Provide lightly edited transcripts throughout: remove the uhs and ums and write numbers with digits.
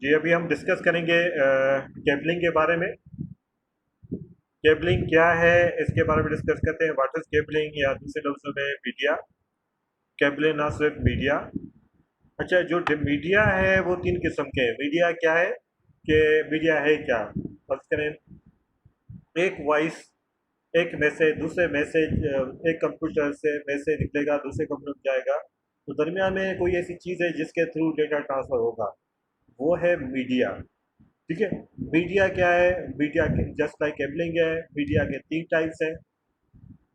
जी, अभी हम डिस्कस करेंगे केबलिंग के बारे में। केबलिंग क्या है इसके बारे में डिस्कस करते हैं। व्हाट इज केबलिंग, या दूसरे लफ्ज़ों में मीडिया। केबलिंग ना सिर्फ मीडिया। अच्छा, जो मीडिया है वो तीन किस्म के हैं। मीडिया क्या है कि मीडिया है क्या, फर्ज करें एक वॉइस, एक मैसेज, दूसरे मैसेज, एक कंप्यूटर से मैसेज निकलेगा, दूसरे कंप्यूटर में जाएगा, तो दरमियान में कोई ऐसी चीज़ है जिसके थ्रू डेटा ट्रांसफ़र होगा, वो है मीडिया। ठीक है। मीडिया क्या है? मीडिया के जस्ट लाइक केबलिंग है। मीडिया के तीन टाइप्स हैं।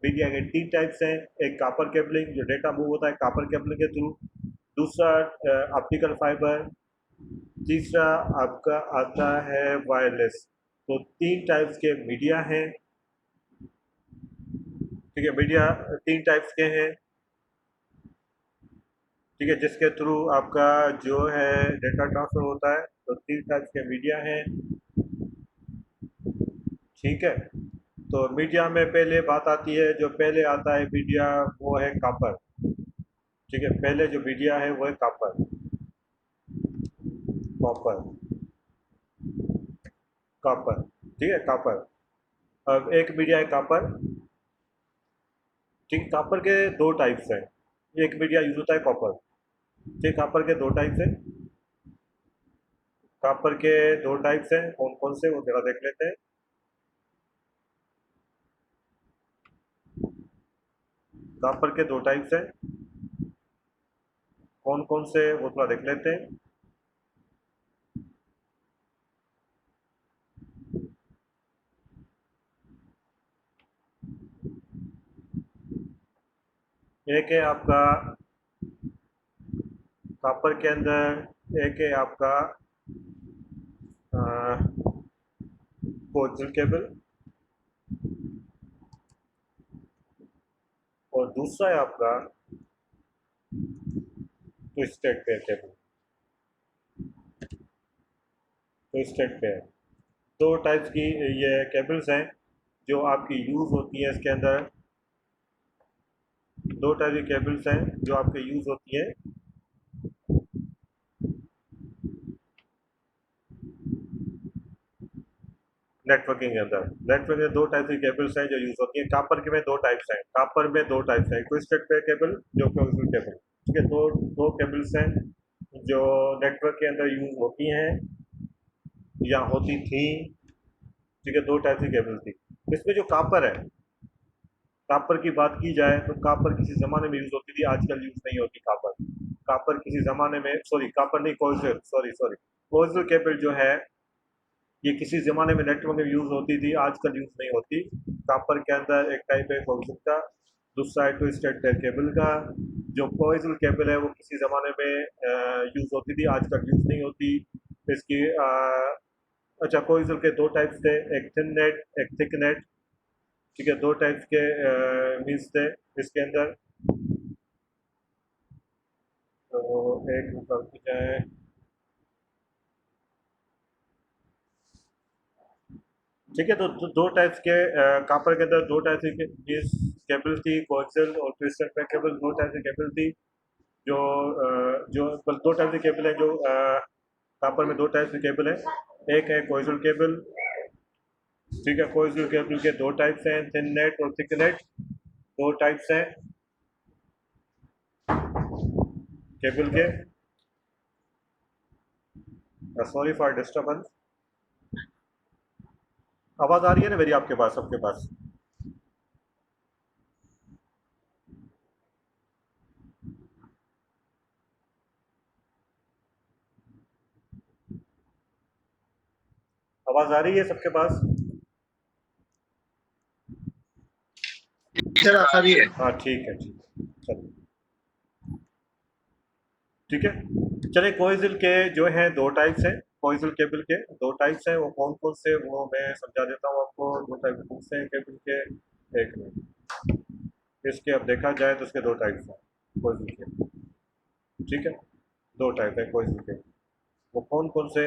मीडिया के तीन टाइप्स हैं। एक कापर केबलिंग, जो डेटा मूव होता है कापर केबलिंग के थ्रू। दूसरा ऑप्टिकल फाइबर। तीसरा आपका आता है वायरलेस। तो तीन टाइप्स के मीडिया हैं। ठीक है, मीडिया तीन टाइप्स के हैं। ठीक है, जिसके थ्रू आपका जो है डेटा ट्रांसफर होता है, तो तीन टाइप्स के मीडिया हैं। ठीक है। तो मीडिया में पहले बात आती है, जो पहले आता है मीडिया वो है कापर। ठीक है, पहले जो मीडिया है वो है कापर, कॉपर, कापर। ठीक है, कापर। अब एक मीडिया है कापर। ठीक है, कापर के दो टाइप्स हैं। एक मीडिया यूज होता है कॉपर। ठीक है, कापर के दो टाइप्स हैं। कापर के दो टाइप्स हैं, कौन कौन से वो जरा देख लेते हैं। कापर के दो टाइप्स हैं, कौन कौन से वो थोड़ा देख लेते हैं। एक है आपका कापर के अंदर, एक है आपका कोएक्सियल केबल, और दूसरा है आपका twisted pair cable. Twisted pair. दो टाइप्स की ये केबल्स हैं जो आपकी यूज़ होती है इसके अंदर। दो टाइप की केबल्स हैं जो आपके यूज़ होती है नेटवर्किंग के अंदर। नेटवर्क में दो टाइप की केबल्स हैं जो यूज़ होती हैं। कापर के में दो टाइप्स हैं। कापर में दो टाइप्स हैं, ट्विस्टेड पेयर केबल, जो कोएक्सियल केबल। ठीक है, दो दो केबल्स हैं जो नेटवर्क के अंदर यूज़ होती हैं या होती थी। ठीक है, दो टाइप की केबल थी। इसमें जो कापर है, कापर की बात की जाए तो कापर किसी ज़माने में यूज़ होती थी, आजकल यूज़ नहीं होती कापर। कापर किसी ज़माने में, सॉरी कापर नहीं, coaxial, sorry sorry, coaxial cable जो है ये किसी ज़माने में नेटवर्क में यूज़ होती थी, आजकल यूज़ नहीं होती। कापर के अंदर एक टाइप है कोएक्सियल का, दूसरा है ट्विस्टेड पेयर केबल का। जो कोएक्सियल केबल है वो किसी ज़माने में यूज़ होती थी, आजकल यूज़ नहीं होती। इसकी अच्छा, कोएक्सियल के दो टाइप्स थे, एक थिन नेट, एक थिक नेट। ठीक है, दो टाइप्स के मीन्स थे इसके अंदर। तो एक मतलब जाए, ठीक है, तो दो टाइप्स के कापर के अंदर दो टाइप्स की केबल थी, कोएक्सियल और ट्विस्टेड पेयर केबल। दो टाइप की केबल थी जो दो टाइप की केबल है जो कापर में दो टाइप की केबल है। एक है कोएक्सियल केबल। ठीक है, कोएक्सियल केबल के दो टाइप्स हैं, थिन नेट और थिक नेट। दो टाइप्स हैं केबल के। Sorry for disturbance. आवाज़ आ रही है ना मेरी आपके पास, सबके पास? आवाज़ आ रही है सबके पास? सर आ रही है। हाँ, ठीक है, ठीक है, चलो। ठीक है, चलिए, कोएक्सियल के जो हैं दो टाइप्स हैं। कोएक्सियल केबल के दो टाइप्स हैं, वो कौन कौन से वो मैं समझा देता हूँ आपको। दो टाइप कौन से हैं केबल के? एक मिनट। इसके अब देखा जाए तो इसके दो टाइप्स हैं कोएक्सियल के। ठीक है, दो टाइप है कोएक्सियल के। वो कौन कौन से?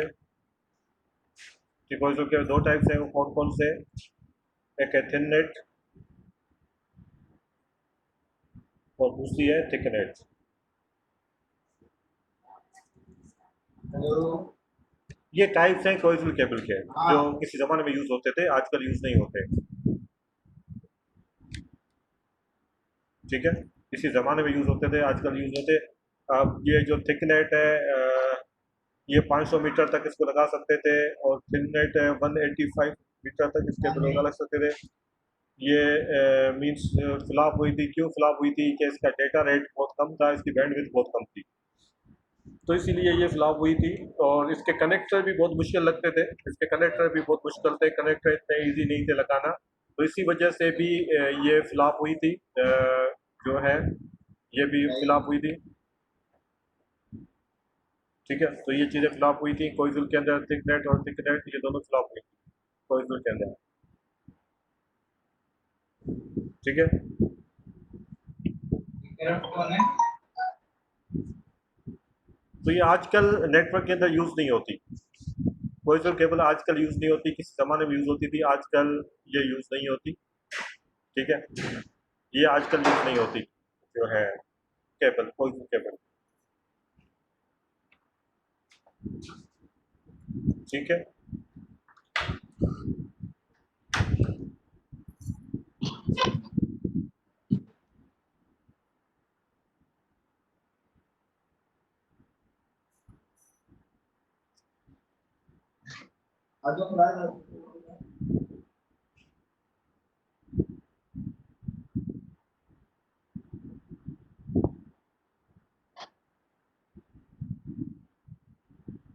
कोएक्सियल के दो टाइप्स हैं, वो कौन कौन से? एक है थिन नेट और दूसरी है थिक नेट। हेलो। ये टाइप्स हैं कोएक्सियल केबल के, जो किसी जमाने में यूज होते थे, आजकल यूज नहीं होते। ठीक है, किसी ज़माने में यूज़ होते थे, आजकल यूज़ होते। अब ये जो थिक नेट है, ये 500 मीटर तक इसको लगा सकते थे, और थिन नेट है 185 मीटर तक इसके लगा लग सकते थे। ये मीन्स फ्लॉप हुई थी, क्यों फ्लॉप हुई थी कि इसका डेटा रेट बहुत कम था, इसकी बैंडविड्थ बहुत कम थी, तो इसीलिए ये फ्लॉप हुई थी। और इसके कनेक्टर भी बहुत मुश्किल लगते थे, इसके कनेक्टर भी बहुत मुश्किल थे, कनेक्टर इतने ईजी नहीं थे लगाना, तो इसी वजह से भी ये फ्लॉप हुई थी, जो है ये भी फ्लॉप हुई थी। ठीक है, तो ये चीज़ें फ्लॉप हुई थी कोइजुल के अंदर, थिक नेट और थिक नेट ये दोनों फ्लॉप हुई थी कोइजुल के अंदर। ठीक है, तो ये आजकल नेटवर्क के अंदर यूज़ नहीं होती, कोइजुल केबल आजकल यूज़ नहीं होती, किसी ज़माने में यूज़ होती थी, आजकल ये यूज़ नहीं होती। ठीक है, ये आजकल यूज़ नहीं होती, जो है केबल, कोइजुल केबल। ठीक है,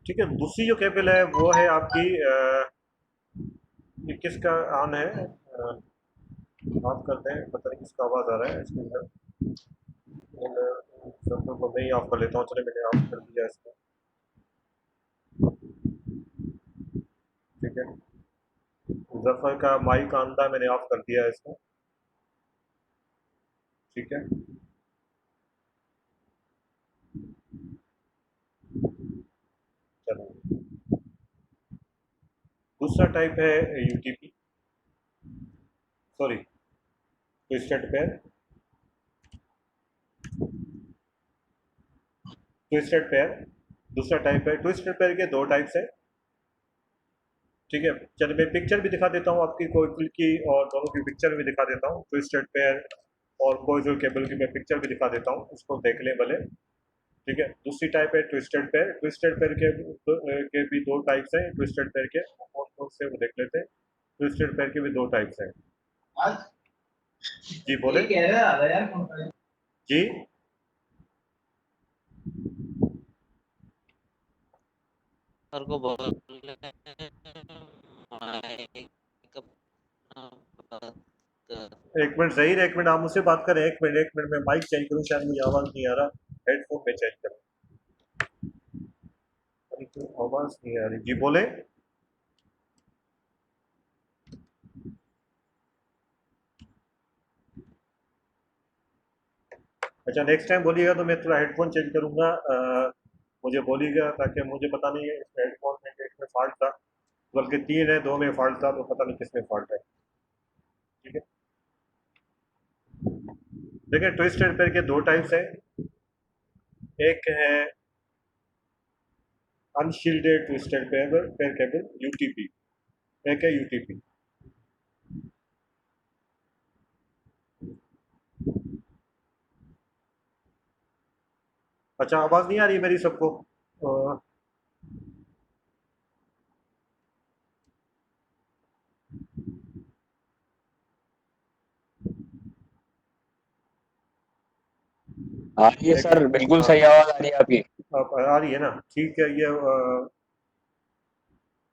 ठीक है, दूसरी जो केबल है वो है आपकी ये किसका ऑन है, ऑफ करते हैं, पता नहीं किसका आवाज़ आ रहा है इसके अंदर। सबको को मैं ही ऑफ कर लेता हूँ, चले मैंने ऑफ कर दिया इसको। ठीक है, जफर का माइक ऑन था, मैंने ऑफ कर दिया है इसको। ठीक है, चलो, दूसरा टाइप है UTP, sorry twisted pair. Twisted pair दूसरा टाइप है, ट्विस्टेड पेयर के दो टाइप्स है। ठीक है, चलिए मैं पिक्चर भी दिखा देता हूँ आपकी कोइल की, और दोनों की पिक्चर भी दिखा देता हूँ, ट्विस्टेड पेयर और कोइल केबल की मैं पिक्चर भी दिखा देता हूँ, उसको देख लें भले। ठीक है, दूसरी टाइप है ट्विस्टेड पेयर। ट्विस्टेड पेयर के भी दो टाइप्स हैं, ट्विस्टेड पेयर के कौन कौन से वो देख लेते हैं। ट्विस्टेड पेयर के भी दो टाइप्स हैं। जी बोले। जी, सर को बोल माइक एक मिनट जहीर, एक मिनट आप मुझसे बात करें, एक मिनट, एक मिनट मैं माइक चेंज करूँ, शायद मुझे आवाज़ नहीं आ रहा, हेडफोन पे चेंज करूँ। अरे तो आवाज़ नहीं आ रही, जी बोले। अच्छा, नेक्स्ट टाइम बोलिएगा तो मैं थोड़ा हेडफोन चेंज करूँगा, मुझे बोलिएगा, ताकि मुझे पता नहीं है इस हेडफोन में एक में फॉल्ट था, बल्कि तीन है, दो में फॉल्ट था, तो पता नहीं किस में फॉल्ट है। ठीक है, देखिए ट्विस्टेड पेयर के दो टाइप्स हैं, एक है unshielded twisted pair pair cable UTP, एक है यूटीपी। अच्छा, आवाज़ नहीं आ रही है मेरी सबको? अ, हाँ ये एक सर बिल्कुल हाँ, सही आवाज आ रही है आपकी। अब आ रही है ना? ठीक है, ये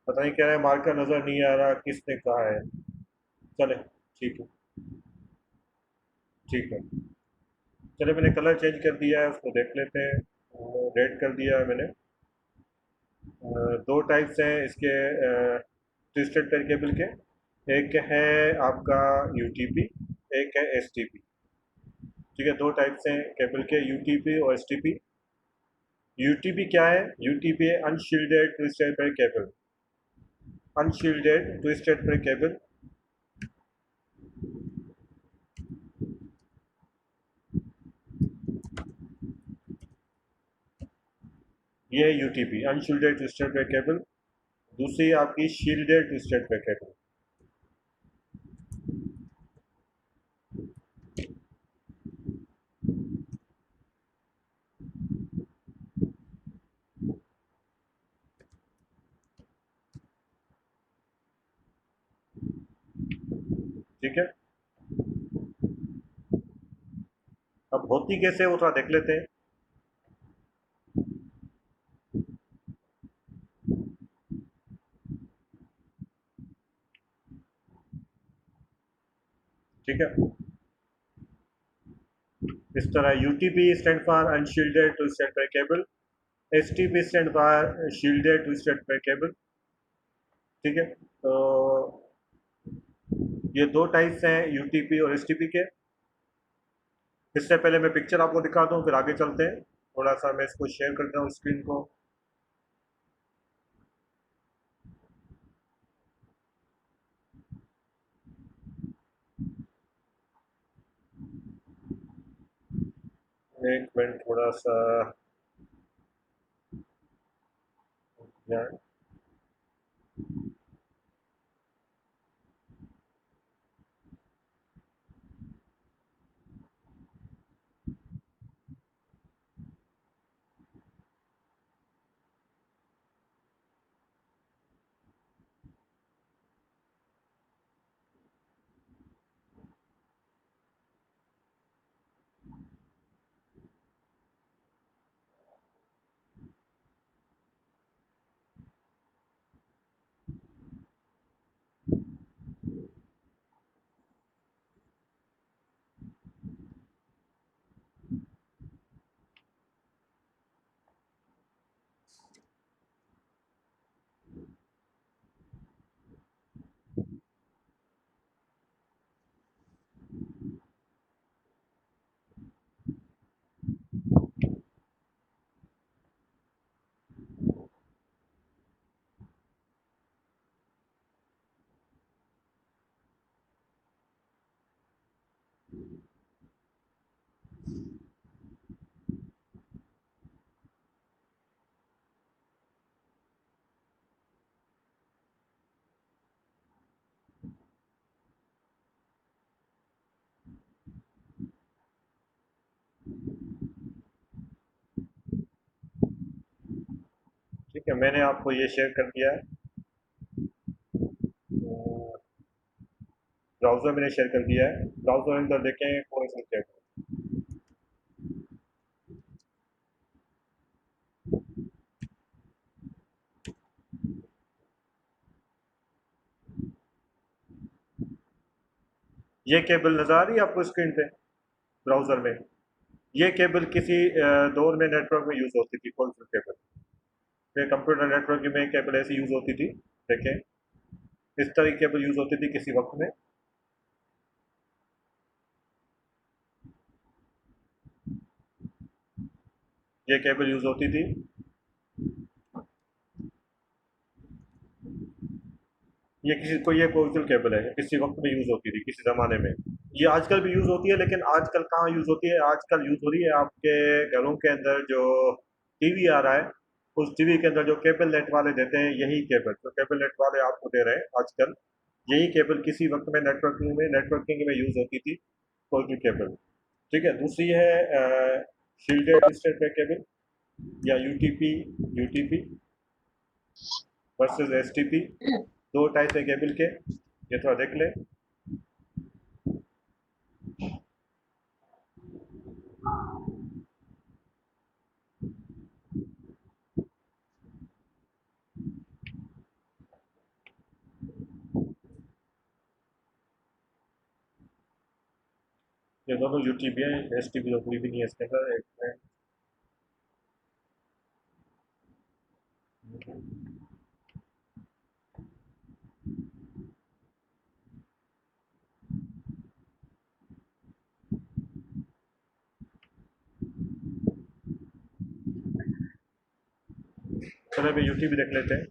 पता नहीं कह रहे हैं मार्कर नज़र नहीं आ रहा, किसने कहा है। चले, ठीक है, ठीक है, चले मैंने कलर चेंज कर दिया है, उसको देख लेते हैं। रेड कर दिया है मैंने। दो टाइप्स हैं इसके ट्विस्टेड पेयर केबल के, एक है आपका यूटीपी, एक है एसटीपी। ठीक है, दो टाइप्स हैं केबल के, यूटीपी और एसटीपी। यूटीपी क्या है? यूटीपी है unshielded twisted pair cable, unshielded twisted pair cable. ये है UTP, unshielded twisted pair cable. दूसरी आपकी शील्डेड ट्विस्टेड पे केबल। ठीक है, अब होती कैसे वो थोड़ा देख लेते हैं। ठीक है, इस तरह UTP stand for unshielded twisted pair cable, STP stand for shielded twisted pair cable. ठीक है, तो ये दो टाइप्स हैं यूटीपी और एसटीपी के। इससे पहले मैं पिक्चर आपको दिखाता हूँ, फिर आगे चलते हैं। थोड़ा सा मैं इसको शेयर करता हूँ स्क्रीन को। एक मिनट, थोड़ा सा ध्यान। ठीक है, मैंने आपको ये शेयर कर दिया है। ब्राउजर मैंने शेयर कर दिया है, ब्राउजर अंदर देखें कौन सा चेक। ये केबल नजर आ रही है आपको स्क्रीन पे ब्राउजर में। ये केबल किसी दौर में नेटवर्क में यूज होती थी, कौन सी केबल। ये कंप्यूटर नेटवर्क में केबल ऐसी यूज होती थी। देखें, इस तरह की केबल यूज होती थी किसी वक्त में। ये केबल यूज होती थी। ये किसी को ये कोएक्सियल केबल है, किसी वक्त में यूज होती थी किसी जमाने में। ये आजकल भी यूज होती है, लेकिन आजकल कहाँ यूज होती है, आजकल यूज हो रही है आपके घरों के अंदर जो टीवी आ रहा है, उस टीवी के अंदर जो केबल नेट वाले देते हैं, यही केबल जो केबल नेट वाले आपको दे रहे हैं आजकल, यही केबल किसी वक्त में नेटवर्किंग में यूज होती थी, कोएक्सियल केबल। ठीक है, दूसरी है शील्डेड स्टेट केबल या यूटीपी। यूटीपी वर्सेस एसटीपी, दो टाइप है केबल के, ये थोड़ा देख ले। ये दोनों यूटीबी है, एसटीबी तो कोई भी नहीं है इसके अंदर। एक मिनट। चलो अभी यूटीबी देख लेते हैं।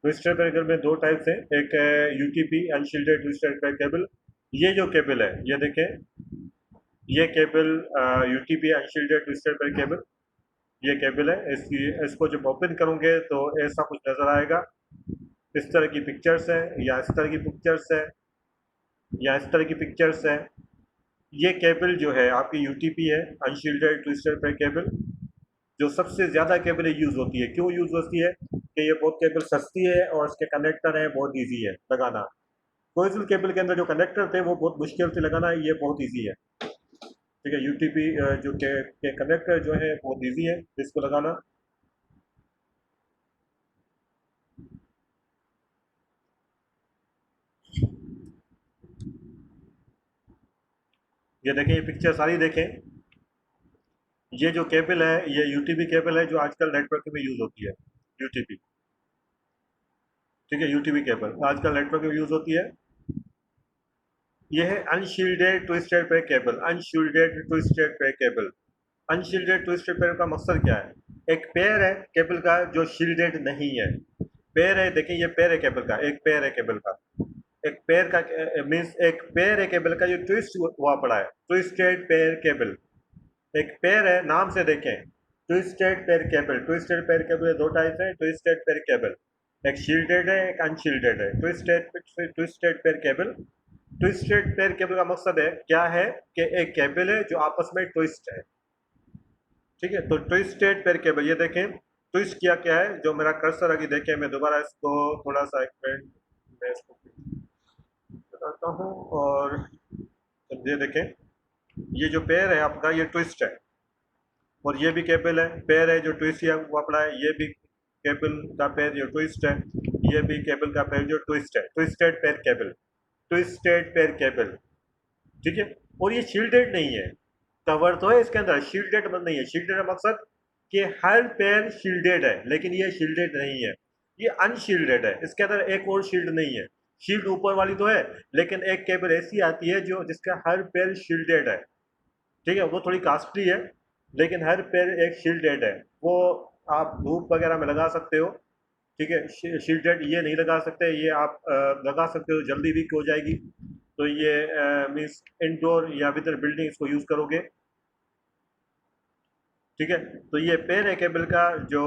ट्विस्टर केबल में दो टाइप्स हैं, एक है यूटीपी अनशील्डेड ट्विस्टर केबल। ये जो केबल है, ये देखें, ये cable UTP unshielded twisted pair cable, ये केबल है। इसको जब ओपन करोगे तो ऐसा कुछ नज़र आएगा। इस तरह की पिक्चर्स है, या इस तरह की पिक्चर्स है, या इस तरह की पिक्चर्स है। ये केबल जो है आपकी यूटीपी है, अनशील्डेड ट्विस्टेड पेयर केबल, जो सबसे ज़्यादा केबल यूज़ होती है। क्यों यूज़ होती है? कि ये बहुत केबल सस्ती है और इसके कनेक्टर है बहुत ईजी है लगाना। कोई केबल के अंदर जो कनेक्टर थे वो बहुत मुश्किल से लगाना, ये बहुत ईजी है। ठीक है, यूटीपी जो के कनेक्टर जो है बहुत ईजी है इसको लगाना। ये देखें, ये पिक्चर सारी देखें। ये जो केबल है ये यूटीपी केबल है जो आजकल नेटवर्क में यूज़ होती है, यूटीपी। ठीक है, यूटीपी केबल आजकल नेटवर्क में यूज़ होती है। ये है unshielded twisted pair cable, unshielded twisted pair cable. Unshielded twisted pair का मकसद क्या है? एक पेयर है केबल का जो शील्डेड नहीं है। पेयर है, देखिए ये पेयर है केबल का, एक पेयर है केबल का, एक पेयर का मीन्स एक पेयर है केबल का जो ट्विस्ट हुआ पड़ा है, ट्विस्टेड पेयर केबल। एक पेयर है, नाम से देखें, twisted pair cable. Twisted pair cable दो टाइप है, ट्विस्टेड पेयर केबल, एक शील्डेड है एक अनशील्डेड है। Twisted pair cable, twisted pair cable का मकसद है क्या है कि एक केबल है जो आपस में ट्विस्ट है। ठीक है, तो ट्विस्टेड पेयर केबल, ये देखें ट्विस्ट किया क्या है, जो मेरा कर्सर अभी देखें, मैं दोबारा इसको थोड़ा सा एक मिनट मैं इसको बताता हूँ। और ये देखें, ये जो पेयर है आपका ये ट्विस्ट है, और ये भी केबल है, पेयर है जो ट्विस्ट किया हुआ पड़ा है। ये भी केबल का पेयर जो ट्विस्ट है, ये भी केबल का पेयर जो ट्विस्ट है। Twisted pair cable, twisted pair cable. ठीक है, और ये शील्डेड नहीं है। कवर तो है इसके अंदर, शील्डेड नहीं है। शील्डेड का मकसद कि हर पेयर शील्डेड है, लेकिन ये शील्डेड नहीं है, ये अनशील्डेड है। इसके अंदर एक और शील्ड नहीं है। शील्ड ऊपर वाली तो है, लेकिन एक केबल ऐसी आती है जो जिसका हर पेयर शील्डेड है। ठीक है, वो थोड़ी कॉस्टली है, लेकिन हर पेयर एक शील्डेड है। वो आप धूप वगैरह में लगा सकते हो। ठीक है, शील्डेड ये नहीं लगा सकते, ये आप लगा सकते हो, जल्दी वीक हो जाएगी। तो ये मीन्स इंडोर या विद बिल्डिंग इसको यूज़ करोगे। ठीक है, तो ये पेयर है केबल का जो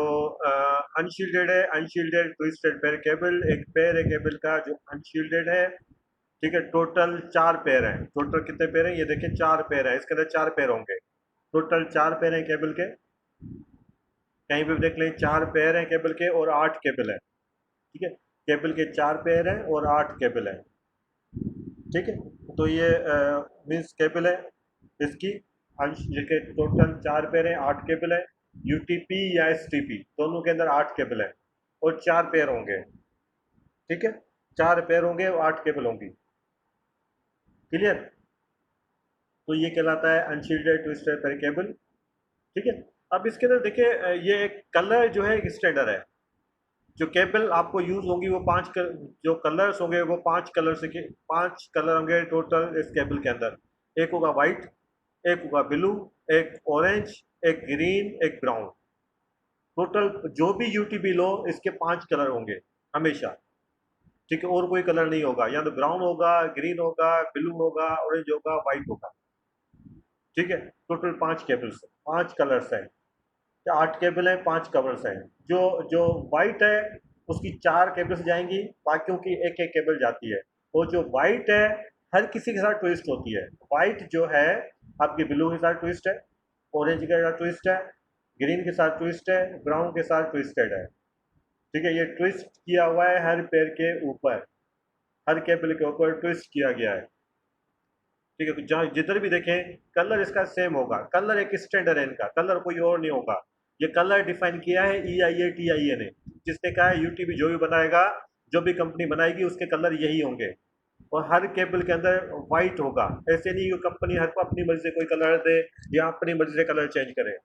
अनशील्डेड है, अनशील्डेड ट्विस्टेड पेयर केबल। एक पेयर है केबल का जो अनशील्डेड है। ठीक है, टोटल 4 पेयर हैं। टोटल कितने पेयर हैं? ये देखें 4 पेयर है, इसके अंदर 4 पेयर होंगे। टोटल 4 पेयर हैं केबल के, कहीं भी देख लें 4 पेयर हैं केबल के और 8 केबल है। ठीक है, केबल के 4 पेयर हैं और 8 केबल है। ठीक है, तो ये मीन्स केबल है इसकी अंश के टोटल 4 पेयर है, 8 केबल है। यूटीपी या एसटीपी दोनों के अंदर 8 केबल है और 4 पेयर होंगे। ठीक है, 4 पेयर होंगे और 8 केबल होंगी। क्लियर? तो ये कहलाता है अनशील्डेड ट्विस्टेड पेयर केबल। ठीक है, अब इसके अंदर देखिए ये एक कलर जो है एक स्टैंडर्ड है। जो केबल आपको यूज होंगी वो जो कलर्स होंगे वो 5 कलर से 5 कलर होंगे टोटल इस केबल के अंदर। एक होगा वाइट, एक होगा ब्लू, एक ऑरेंज, एक ग्रीन, एक ब्राउन। टोटल जो भी यूटीबी लो इसके 5 कलर होंगे हमेशा। ठीक है, और कोई कलर नहीं होगा, या तो ब्राउन होगा, ग्रीन होगा, ब्लू होगा, ऑरेंज होगा, व्हाइट होगा। ठीक है, टोटल 5 केबल्स, 5 कलर्स हैं। 8 केबल है, 5 कवर्स हैं। जो जो वाइट है उसकी 4 केबल्स जाएंगी, बाकियों की एक एक केबल जाती है। और जो वाइट है हर किसी के साथ ट्विस्ट होती है। वाइट जो है आपकी ब्लू के साथ ट्विस्ट है, ऑरेंज के साथ ट्विस्ट है, ग्रीन के साथ ट्विस्ट है, ब्राउन के साथ ट्विस्टेड है। ठीक है, ये ट्विस्ट किया हुआ है हर पेयर के ऊपर, हर केबल के ऊपर ट्विस्ट किया गया है। ठीक है, जहाँ जिधर भी देखें कलर इसका सेम होगा। कलर एक स्टैंडर्ड है इनका, कलर कोई और नहीं होगा। ये कलर डिफाइन किया है EIA-TIA ने, जिसने कहा है यूटीबी जो भी बनाएगा, जो भी कंपनी बनाएगी उसके कलर यही होंगे। और हर केबल के अंदर वाइट होगा। ऐसे नहीं कि कंपनी हर को अपनी मर्जी से कोई कलर दे या अपनी मर्जी से कलर चेंज करे,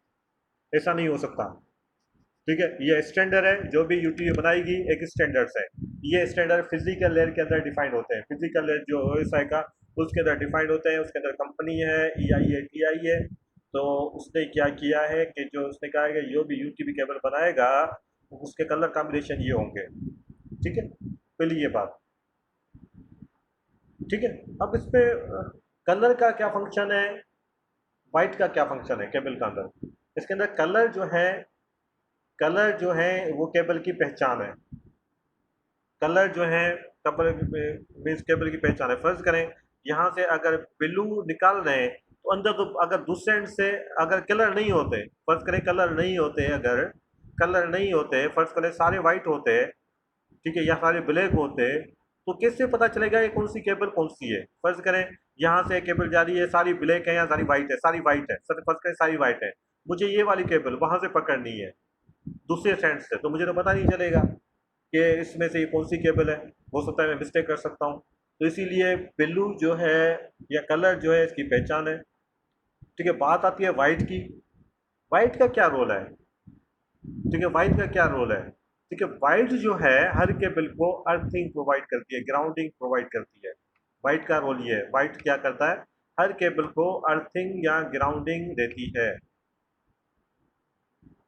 ऐसा नहीं हो सकता। ठीक है, ये स्टैंडर्ड है, जो भी यूटीबी बनाएगी एक स्टैंडर्ड्स है। ये स्टैंडर्ड फिजिकल लेयर के अंदर डिफाइंड होते हैं। फिजिकल लेयर जो OSI का उसके अंदर डिफाइंड होते हैं। उसके अंदर कंपनी है EIA-TIA है। तो उसने क्या किया है कि जो उसने कहा है कि जो भी यूटीबी केबल बनाएगा उसके कलर कॉम्बिनेशन ये होंगे। ठीक है, पहली ये बात। ठीक है, अब इस पे कलर का क्या फंक्शन है वाइट का क्या फंक्शन है केबल का अंदर? इसके अंदर कलर जो है वो केबल की पहचान है। कलर जो है केबल मीन्स केबल की पहचान है। फर्ज करें यहाँ से अगर ब्लू निकाल रहे हैं तो अंदर तो अगर दूसरे एंड से अगर कलर नहीं होते, फर्ज करें कलर नहीं होते, अगर कलर नहीं होते, फर्ज करें सारे वाइट होते, ठीक है, या सारे ब्लैक होते, तो कैसे पता चलेगा ये कौन सी केबल कौन सी है? फर्ज करें यहाँ से केबल जा रही है, सारी ब्लैक है या सारी वाइट है, सारी वाइट है, सर फर्ज करें सारी वाइट है, मुझे ये वाली केबल वहां से पकड़नी है दूसरे सेंड से, तो मुझे तो पता नहीं चलेगा कि इसमें से ये कौन सी केबल है। हो सकता है मैं मिस्टेक कर सकता हूँ। तो इसीलिए ब्लू जो है या कलर जो है इसकी पहचान है। ठीक है, बात आती है वाइट की। वाइट का क्या रोल है? ठीक है, वाइट का क्या रोल है? ठीक है, वाइट जो है हर केबल को अर्थिंग प्रोवाइड करती है, ग्राउंडिंग प्रोवाइड करती है। वाइट का रोल ये है, वाइट क्या करता है, हर केबल को अर्थिंग या ग्राउंडिंग देती है।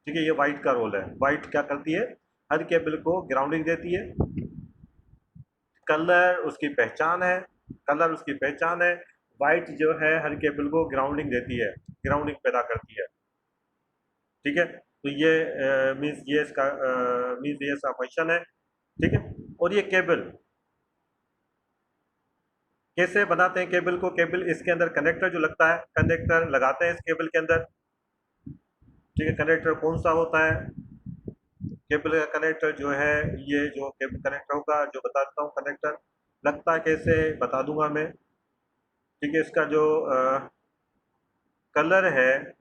ठीक है, ये वाइट का रोल है। वाइट क्या करती है, हर केबल को ग्राउंडिंग देती है। कलर उसकी पहचान है, कलर उसकी पहचान है। वाइट जो है हर केबल को ग्राउंडिंग देती है, ग्राउंडिंग पैदा करती है। ठीक है, तो ये मीन्स ये इसका मीन्स ये इसका फंक्शन है। ठीक है, और ये केबल कैसे बनाते हैं केबल को? केबल इसके अंदर कनेक्टर जो लगता है, कनेक्टर लगाते हैं इस केबल के अंदर। ठीक है, कनेक्टर कौन सा होता है? केबल का कनेक्टर जो है, ये जो केबल कनेक्टर होगा जो बताता हूँ कनेक्टर लगता है कैसे बता दूंगा मैं। ठीक है, इसका जो कलर है,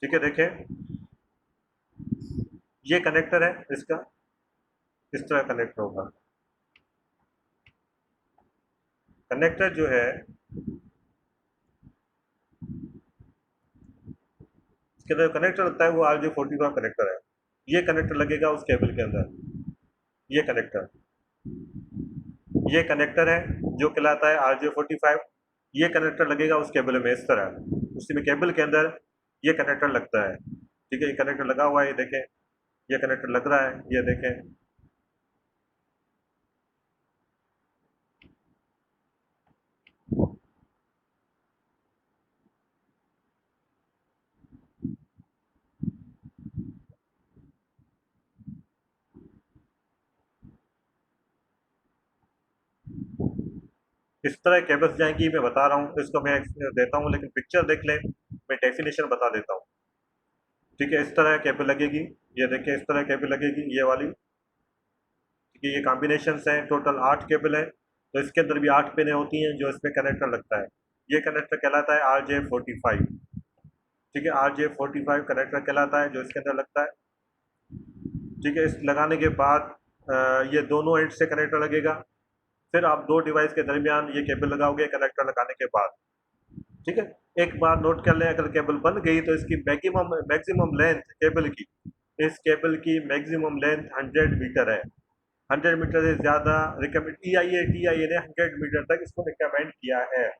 ठीक है, देखें ये कनेक्टर है इसका, इस तरह कनेक्टर होगा। कनेक्टर जो है इसके अंदर कनेक्टर लगता है वो RJ45 कनेक्टर है। ये कनेक्टर लगेगा उस केबल के अंदर, ये कनेक्टर है जो कहलाता है RJ45। ये कनेक्टर लगेगा उस केबल में इस तरह, उसी में केबल के अंदर ये कनेक्टर लगता है। ठीक है, ये कनेक्टर लगा हुआ है, ये देखें, ये कनेक्टर लग रहा है, ये देखें। इस तरह केबल्स जाएंगी, मैं बता रहा हूँ, इसको मैं देता हूँ, लेकिन पिक्चर देख लें, मैं डेफिनेशन बता देता हूँ। ठीक है, इस तरह केबल लगेगी, ये देखिए इस तरह केबल लगेगी, ये वाली। ठीक है, ये कॉम्बिनेशन हैं, टोटल 8 केबल हैं, तो इसके अंदर भी 8 पिनें होती हैं जो इसमें कनेक्टर लगता है। ये कनेक्टर कहलाता है RJ45। ठीक है, RJ45 कनेक्टर कहलाता है जो इसके अंदर लगता है। ठीक है, इस लगाने के बाद ये दोनों एंड से कनेक्टर लगेगा। फिर आप दो डिवाइस के दरमियान ये केबल लगाओगे कनेक्टर लगाने के बाद। ठीक है, एक बार नोट कर लें, अगर केबल बन गई तो इसकी मैक्सिमम मैक्सिमम लेंथ केबल की, इस केबल की मैक्सिमम लेंथ 100 मीटर है। 100 मीटर से ज़्यादा रिकमेंड EIA ने 100 मीटर तक इसको रिकमेंड किया है।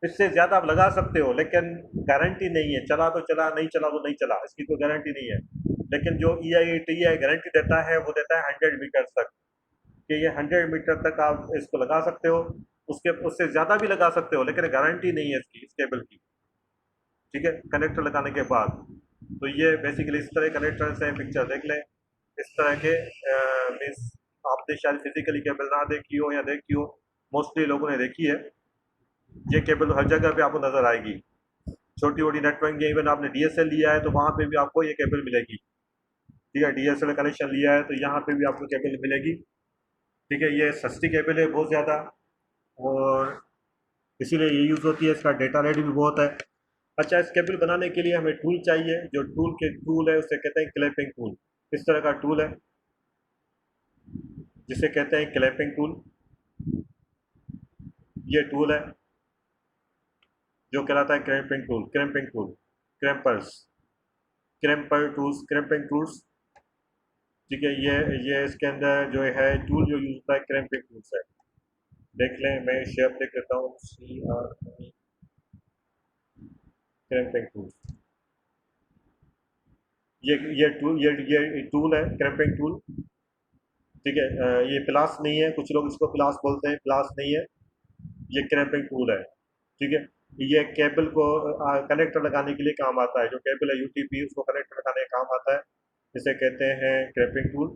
इससे ज़्यादा आप लगा सकते हो, लेकिन गारंटी नहीं है, चला तो चला, नहीं चला तो नहीं चला, इसकी कोई गारंटी नहीं है। लेकिन जो EIA TI गारंटी देता है वो देता है 100 मीटर तक, कि ये 100 मीटर तक आप इसको लगा सकते हो। उसके उससे ज़्यादा भी लगा सकते हो, लेकिन गारंटी नहीं है इसकी, इस केबल की। ठीक है, कनेक्टर लगाने के बाद तो ये बेसिकली इस तरह कनेक्टर्स हैं, पिक्चर देख लें इस तरह के। मीन्स आपने शायद फिजिकली केबल ना देखी हो या देखी हो, मोस्टली लोगों ने देखी है। ये केबल हर जगह पे आपको नजर आएगी, छोटी छोटी नेटवर्क, इवन आपने DSL लिया है तो वहाँ पे भी आपको ये केबल मिलेगी। ठीक है, DSL कनेक्शन लिया है तो यहाँ पे भी आपको केबल मिलेगी। ठीक है, ये सस्ती केबल है बहुत ज़्यादा, और इसीलिए ये यूज़ होती है, इसका डेटा रेट भी बहुत है। अच्छा, इस केबल बनाने के लिए हमें टूल चाहिए, जो टूल है उसे कहते हैं क्लैपिंग टूल। इस तरह का टूल है जिसे कहते हैं क्लैपिंग टूल। ये टूल है जो कहलाता है crimping tool, crimpers, crimper tools, crimping tools. ठीक है, ये इसके अंदर जो है टूल जो यूज होता है क्रैम्पिंग टूल्स है। देख लें, मैं शेप लिख देता हूँ, CRE, क्रैम्पिंग टूल्स। ये टूल है क्रैम्पिंग टूल। ठीक है। ये प्लास नहीं है, कुछ लोग इसको प्लास बोलते हैं, प्लास नहीं है, ये क्रैपिंग टूल है। ठीक है। ये केबल को कनेक्टर लगाने के लिए काम आता है, जो केबल है यूटीपी उसको कनेक्टर लगाने का काम आता है, इसे कहते हैं क्रैपिंग टूल।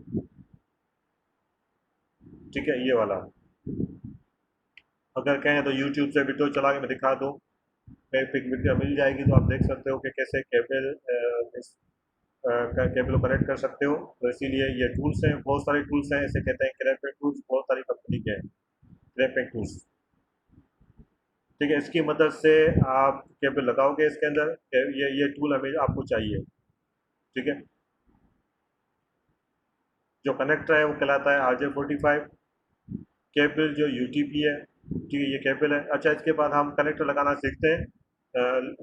ठीक है, ये वाला। अगर कहें तो यूट्यूब से वीडियो चला के मैं दिखा दूँ, पिक वीडियो मिल जाएगी, तो आप देख सकते हो कि कैसे केबल केबल को कनेक्ट कर सकते हो। तो इसीलिए ये टूल्स हैं, बहुत सारे टूल्स हैं, इसे कहते हैं क्रैपिंग टूल्स, बहुत सारी कंपनी के हैं क्रैपिंग टूल्स। ठीक है, इसकी मदद से आप केबल लगाओगे इसके अंदर, ये टूल हमें आपको चाहिए। ठीक है। जो कनेक्टर है वो कहलाता है RJ45, केबल जो UTP है। ठीक है, ये केबल है। अच्छा, इसके बाद हम कनेक्टर लगाना सीखते हैं।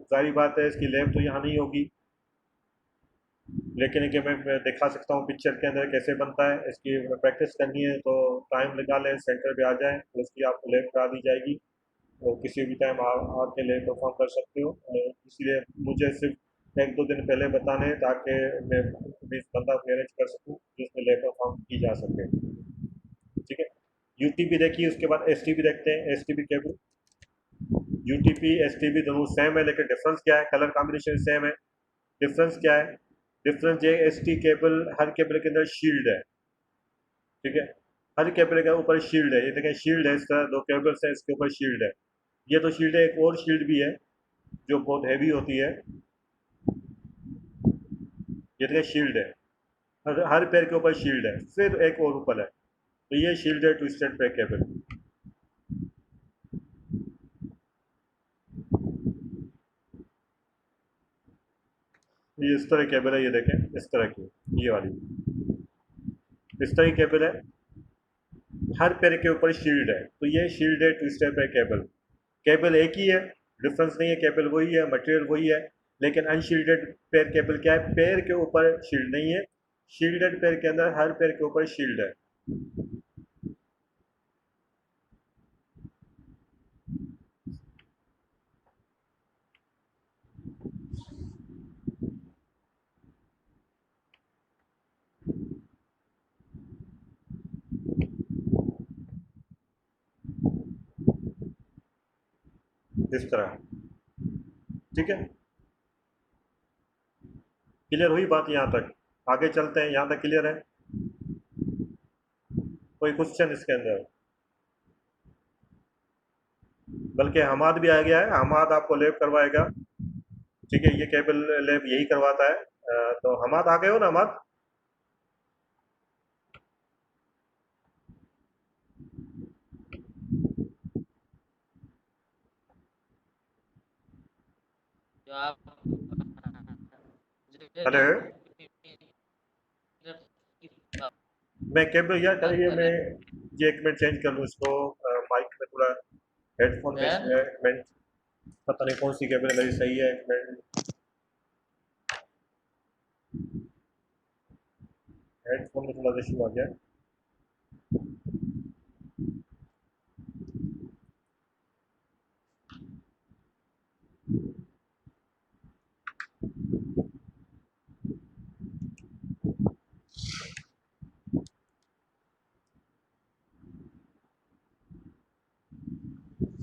जाहिर बात है इसकी लैब तो यहाँ नहीं होगी, लेकिन कि मैं दिखा सकता हूँ पिक्चर के अंदर कैसे बनता है। इसकी प्रैक्टिस करनी है तो टाइम लगा लें, सेंटर पे आ जाएं तो इसकी आपको लैब करा दी जाएगी, तो किसी भी टाइम आके लैब परफॉर्म कर सकते हो। इसलिए मुझे सिर्फ एक दो दिन पहले बताने हैं, ताकि मैं इस बंदा को अरेंज कर सकूँ जिसमें लैब परफॉर्म की जा सके। ठीक है। UTP देखिए, उसके बाद STP देखते हैं। STP केबल, UTP STP दोनों सेम है, लेकिन डिफरेंस क्या है? कलर कॉम्बिनेशन सेम है, डिफरेंस क्या है? डिफरेंस ये ST केबल, हर केबल के अंदर शील्ड है। ठीक है, हर केबल के ऊपर शील्ड है। ये देखें, शील्ड है, इस तरह दो केबल्स हैं, इसके ऊपर शील्ड है। ये तो शील्ड है, एक और शील्ड भी है जो बहुत हैवी होती है। ये देखें, शील्ड है, हर पैर के ऊपर शील्ड है, फिर एक और ऊपर है, तो ये शील्ड है ट्विस्टेड पैर केबल। ये इस तरह केबल है, ये देखें इस तरह की, ये वाली इस तरह की केबल है, हर पैर के ऊपर शील्ड है, तो ये शील्ड है ट्विस्टेड पैर केबल। केबल एक ही है, डिफरेंस नहीं है, केबल वही है, मटेरियल वही है, लेकिन अनशील्डेड पैर केबल क्या है? पैर के ऊपर शील्ड नहीं है, शील्डेड पैर के अंदर हर पैर के ऊपर शील्ड है। इस तरह। ठीक है, क्लियर हुई बात यहाँ तक? आगे चलते हैं, यहाँ तक क्लियर है? कोई क्वेश्चन इसके अंदर? बल्कि हमाद भी आ गया है, हमाद आपको लैब करवाएगा। ठीक है, ये केबल लैब यही करवाता है। तो हमाद आ गए हो ना? हमाद, जो आप हेलो। मैं केबल यार करिए, मैं ये एक मिनट चेंज कर लूँ इसको, माइक में थोड़ा हेडफोन में सर, एक मिनट, पता नहीं कौन सी केबल मेरी सही है, एक मिनट। हेडफोन में थोड़ा इशू आ गया।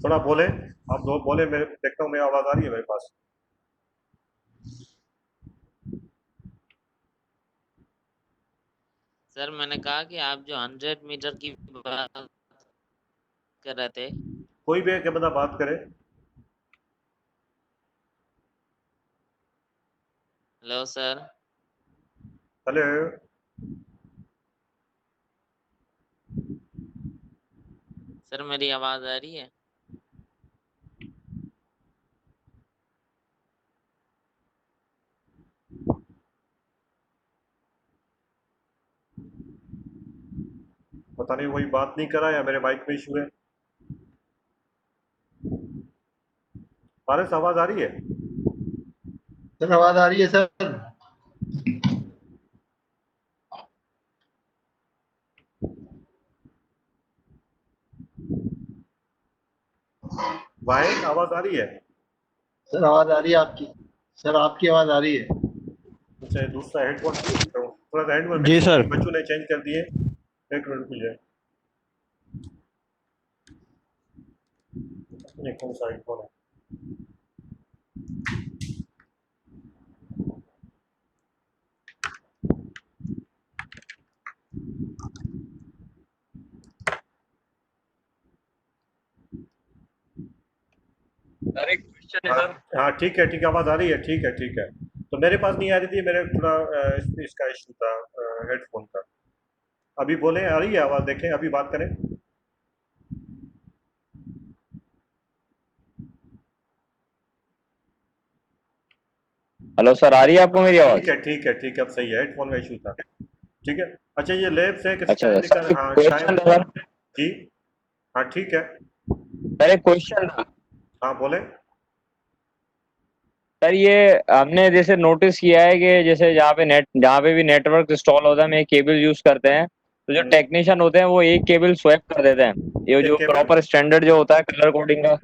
थोड़ा बोले, आप दो बोले, मैं देखता हूँ मेरी आवाज़ आ रही है मेरे पास। सर मैंने कहा कि आप जो 100 मीटर की बात कर रहे थे। कोई भी एक बंदा बात करे। Hello sir. हेलो। सर मेरी आवाज आ रही है? पता नहीं वही बात नहीं करा या मेरे माइक में इशू है। पारस, आवाज़ आ रही है? सर आवाज आ रही है सर। वाहिद, आवाज़ आ रही है? सर आवाज आ रही है आपकी। सर आपकी आवाज आ रही है। अच्छा, दूसरा हेडफोन थोड़ा सा हेडफोन जी सर। बच्चों ने चेंज कर दिए। एक मिनट मुझे, ये कौन सा आईफोन है? सर एक क्वेश्चन है हाँ सर। हाँ, ठीक है ठीक है, आवाज़ आ रही है, ठीक है ठीक है। तो मेरे पास नहीं आ रही थी, मेरे थोड़ा इसका इशू था, हेडफोन का। अभी बोले, आ रही है आवाज़? देखें, अभी बात करें। हेलो सर, आ रही है आपको मेरी ठीक आवाज? है ठीक है ठीक है, अब सही है, हेडफोन का इशू था। ठीक है। अच्छा, ये लैब्स है कि अच्छा शायद सर, एक हाँ क्वेश्चन शायद। था सर। जी। हाँ ठीक है। सर एक क्वेश्चन था। हाँ बोले। सर ये हमने जैसे नोटिस किया है कि जैसे जहाँ पे भी नेटवर्क इंस्टॉल होता है हम एक केबल यूज करते हैं, तो जो टेक्नीशियन होते हैं वो एक केबल स्वैप कर देते हैं। ये एक जो केबल। प्रॉपर स्टैंडर्ड जो होता है कलर कोडिंग का,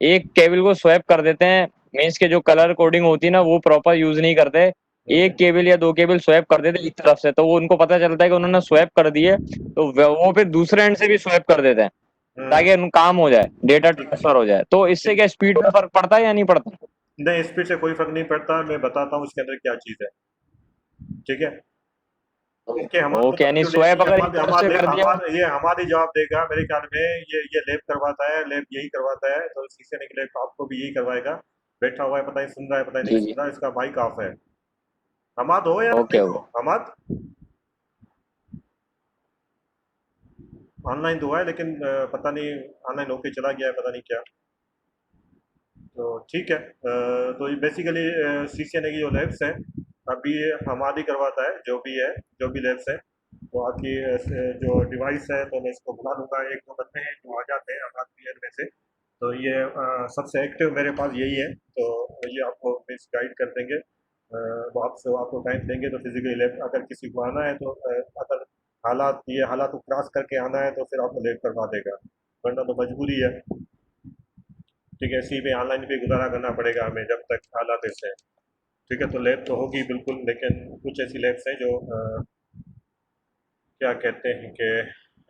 एक केबल को स्वैप कर देते हैं। मीन्स के जो कलर कोडिंग होती है ना वो प्रॉपर यूज नहीं करते। एक केबल या दो केबल स्वैप कर देते हैं एक तरफ से, तो वो उनको पता चलता है कि उन्होंने स्वैप कर दिए, तो वो फिर दूसरे एंड से भी स्वैप कर देते हैं ताकि हम्म, काम हो जाए, डेटा ठीक ट्रांसफर हो जाए। तो इससे ठीक। क्या स्पीड में फर्क पड़ता है या नहीं पड़ता? नहीं, स्पीड से कोई फर्क नहीं पड़ता, मैं बताता हूँ इसके अंदर क्या चीज़ है। ठीक है। ओके, हमारा ओके, बता यानी क्यों नहीं, स्वैप ये अगर एक हमारे तरफ से हमारे कर दिया। हमारे ये हमारी जवाब देगा मेरे ख्याल में। ये लैब करवाता है, लैब यही करवाता है, तो शीशे ने के लैब आपको भी यही करवाएगा। बैठा हुआ है, पता नहीं सुन रहा है, पता नहीं जी नहीं जी। सुन रहा है, इसका माइक ऑफ है। हमाद हो या ओके नहीं हो? ओके। हमाद ऑनलाइन तो हुआ है, लेकिन पता नहीं ऑनलाइन होके चला गया है, पता नहीं क्या। तो ठीक है, तो ये बेसिकली सीसीएनए की जो लैब्स हैं, अभी ये हमारी करवाता है, जो भी है, जो भी लैब्स है। तो आपकी जो डिवाइस है, तो मैं इसको बुला लूँगा, एक दो बंदे हैं जो आ जाते हैं हमारे में से। तो ये सबसे एक्टिव मेरे पास यही है, तो ये आपको मिस गाइड कर देंगे। वो आपको टाइम देंगे, तो फिजिकली लैब अगर किसी को आना है तो अगर हालात को क्रॉस करके आना है तो फिर आपको लैब करवा देगा, वरना तो मजबूरी है। ठीक है, इसी पे ऑनलाइन पे गुजारा करना पड़ेगा हमें जब तक हालात ऐसे हैं। ठीक है, तो लैब तो होगी बिल्कुल, लेकिन कुछ ऐसी लैब्स हैं जो क्या कहते हैं कि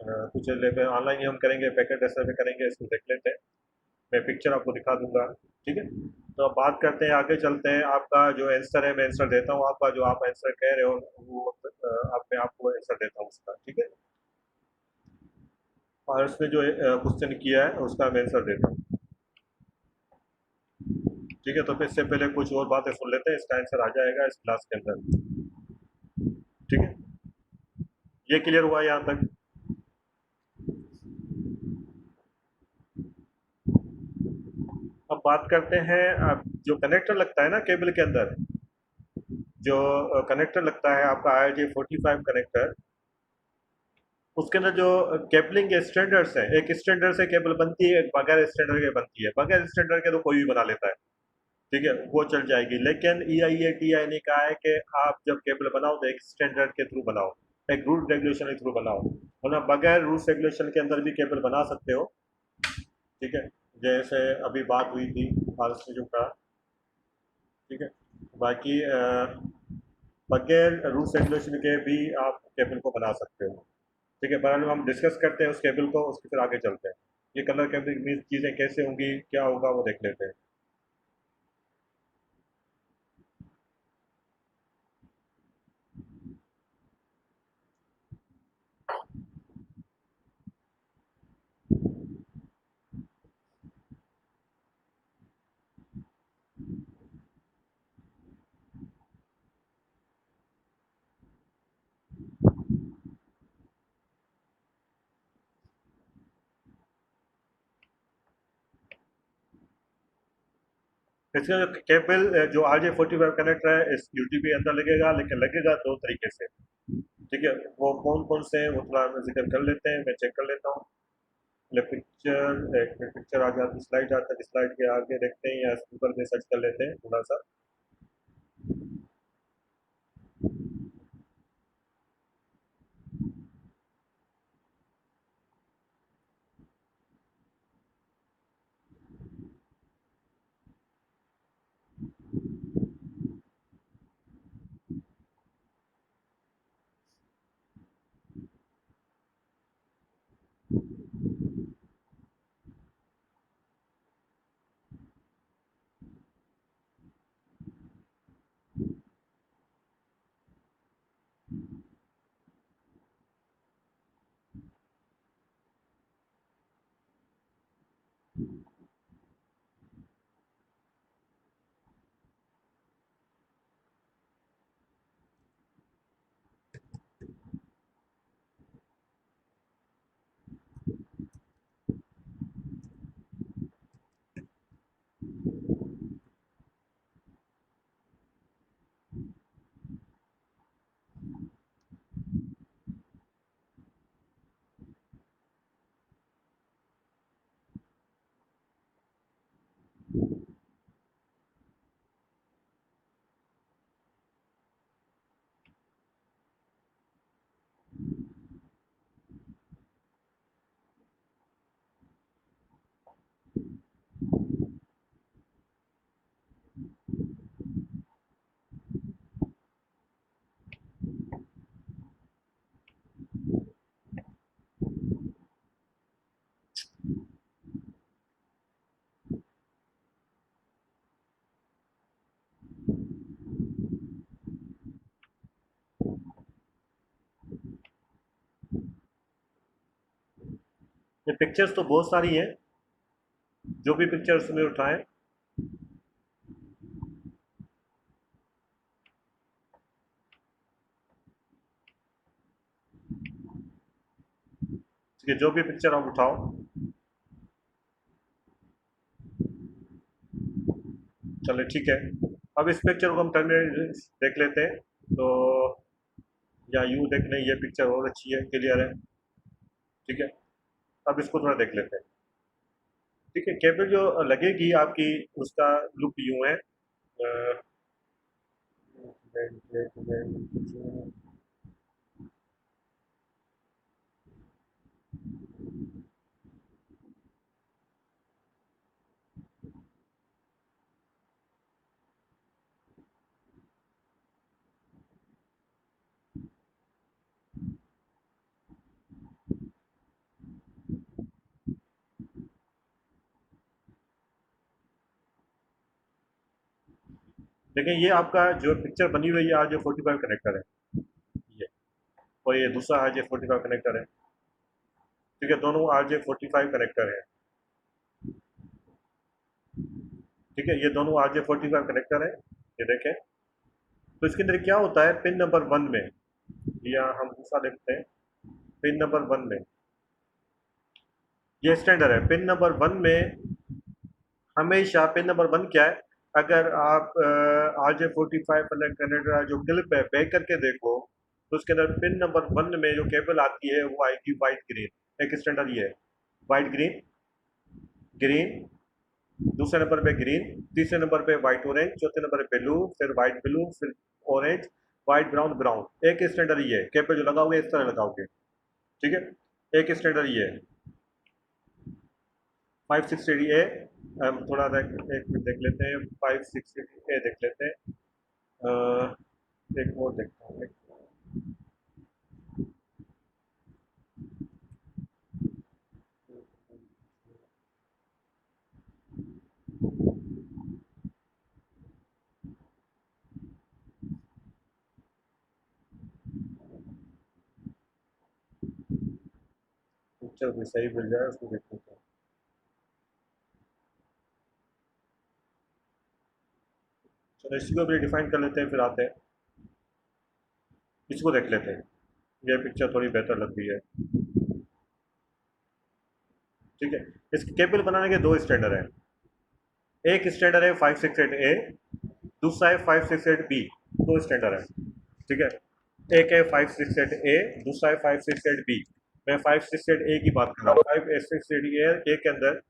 कुछ लैब ऑनलाइन ही हम करेंगे, पैकेट ऐसे पे करेंगे, इसको देख लेते हैं। मैं पिक्चर आपको दिखा दूंगा। ठीक है। तो अब बात करते हैं, आगे चलते हैं। आपका जो आंसर है मैं आंसर देता हूँ, आपका जो आप आंसर कह रहे हो वो आप मैं आपको आंसर देता हूँ उसका। ठीक है। और उसने जो क्वेश्चन किया है उसका मैं आंसर देता हूँ। ठीक है, तो फिर इससे पहले कुछ और बातें सुन लेते हैं, इसका आंसर आ जाएगा इस क्लास के अंदर। ठीक है, ये क्लियर हुआ यहाँ तक? अब बात करते हैं, अब जो कनेक्टर लगता है ना केबल के अंदर, जो कनेक्टर लगता है आपका IRJ45 कनेक्टर, उसके अंदर जो केबलिंग के स्टैंडर्ड्स हैं, एक स्टैंडर्ड से केबल बनती है, एक बगैर स्टैंडर्ड के बनती है। बगैर स्टैंडर्ड के तो कोई भी बना लेता है। ठीक है, वो चल जाएगी, लेकिन EIA-TI ने कहा है कि आप जब केबल बनाओ तो एक स्टैंडर्ड के थ्रू बनाओ, एक रूल रेगुलेशन के थ्रू बनाओ, वरना बगैर रूल्स रेगुलेशन के अंदर भी केबल बना सकते हो। ठीक है, जैसे अभी बात हुई थी जो का। ठीक है, बाकी बगैर रूल्स रेगुलेशन के भी आप केबल को बना सकते हो। ठीक है, पर हम डिस्कस करते हैं उस केबल को, उसके फिर आगे चलते हैं। ये कलर केबल में चीज़ें कैसे होंगी, क्या होगा, वो देख लेते हैं। इसका जो केबल जो RJ45 कनेक्टर है इस UTP अंदर लगेगा, लेकिन लगेगा दो तरीके से। ठीक है, वो कौन कौन से हैं वो थोड़ा हम जिक्र कर लेते हैं, मैं चेक कर लेता हूँ। पिक्चर एक मिनट, पिक्चर आ जाती, स्लाइड आता है, स्लाइड के आगे देखते हैं या गूगल में सर्च कर लेते हैं थोड़ा सा। ये पिक्चर्स तो बहुत सारी हैं, जो भी पिक्चर्स में उठाएं। ठीक है, जो भी पिक्चर आप उठाओ। चलो ठीक है, अब इस पिक्चर को हम टर्मिनेट देख लेते हैं। तो या यूँ देख लें, ये पिक्चर और अच्छी है, क्लियर है। ठीक है, अब इसको थोड़ा देख लेते हैं। ठीक है, केबल जो लगेगी आपकी, उसका लुक यूँ है। देखिए, ये आपका जो पिक्चर बनी हुई है, आज 45 कनेक्टर है ये, और ये दूसरा RJ45 कनेक्टर है। ठीक है, दोनों RJ45 कनेक्टर है। ठीक है, ये दोनों RJ45 कनेक्टर है, ये देखें। तो इसके अंदर क्या होता है, पिन नंबर 1 में, या हम दूसरा देखते हैं, पिन नंबर 1 में ये स्टैंडर्ड है। पिन नंबर 1 में हमेशा, पिन नंबर 1 क्या है, अगर आप RJ45 कनेक्टर जो क्लिप है बैक करके देखो, तो उसके अंदर पिन नंबर 1 में जो केबल आती है वो आएगी वाइट ग्रीन। एक स्टैंडर्ड ये है, वाइट ग्रीन, ग्रीन, दूसरे नंबर पे ग्रीन, तीसरे नंबर पे वाइट ऑरेंज, चौथे नंबर पे ब्लू, फिर वाइट ब्लू, फिर ऑरेंज, वाइट ब्राउन ब्राउन। एक स्टैंडर्ड ये है, केबल जो लगाओगे इस तरह लगाओगे। ठीक है, एक स्टैंडर्ड ये है 560A। हम थोड़ा एक मिनट देख लेते हैं, 560A देख लेते हैं। एक और देखता हूँ। पिक्चर भी सही मिल जाए उसको देख लेते हैं। चलो इसको भी डिफाइन कर लेते हैं, फिर आते हैं, इसको देख लेते हैं। ये पिक्चर थोड़ी बेहतर लग रही है। ठीक है, इस केबल बनाने के दो स्टैंडर्ड हैं। एक स्टैंडर्ड है 568A, दूसरा है 568B। दो स्टैंडर्ड है। ठीक है, एक है 568A, दूसरा है 568B। मैं 568A की बात कर रहा हूँ। 568A के अंदर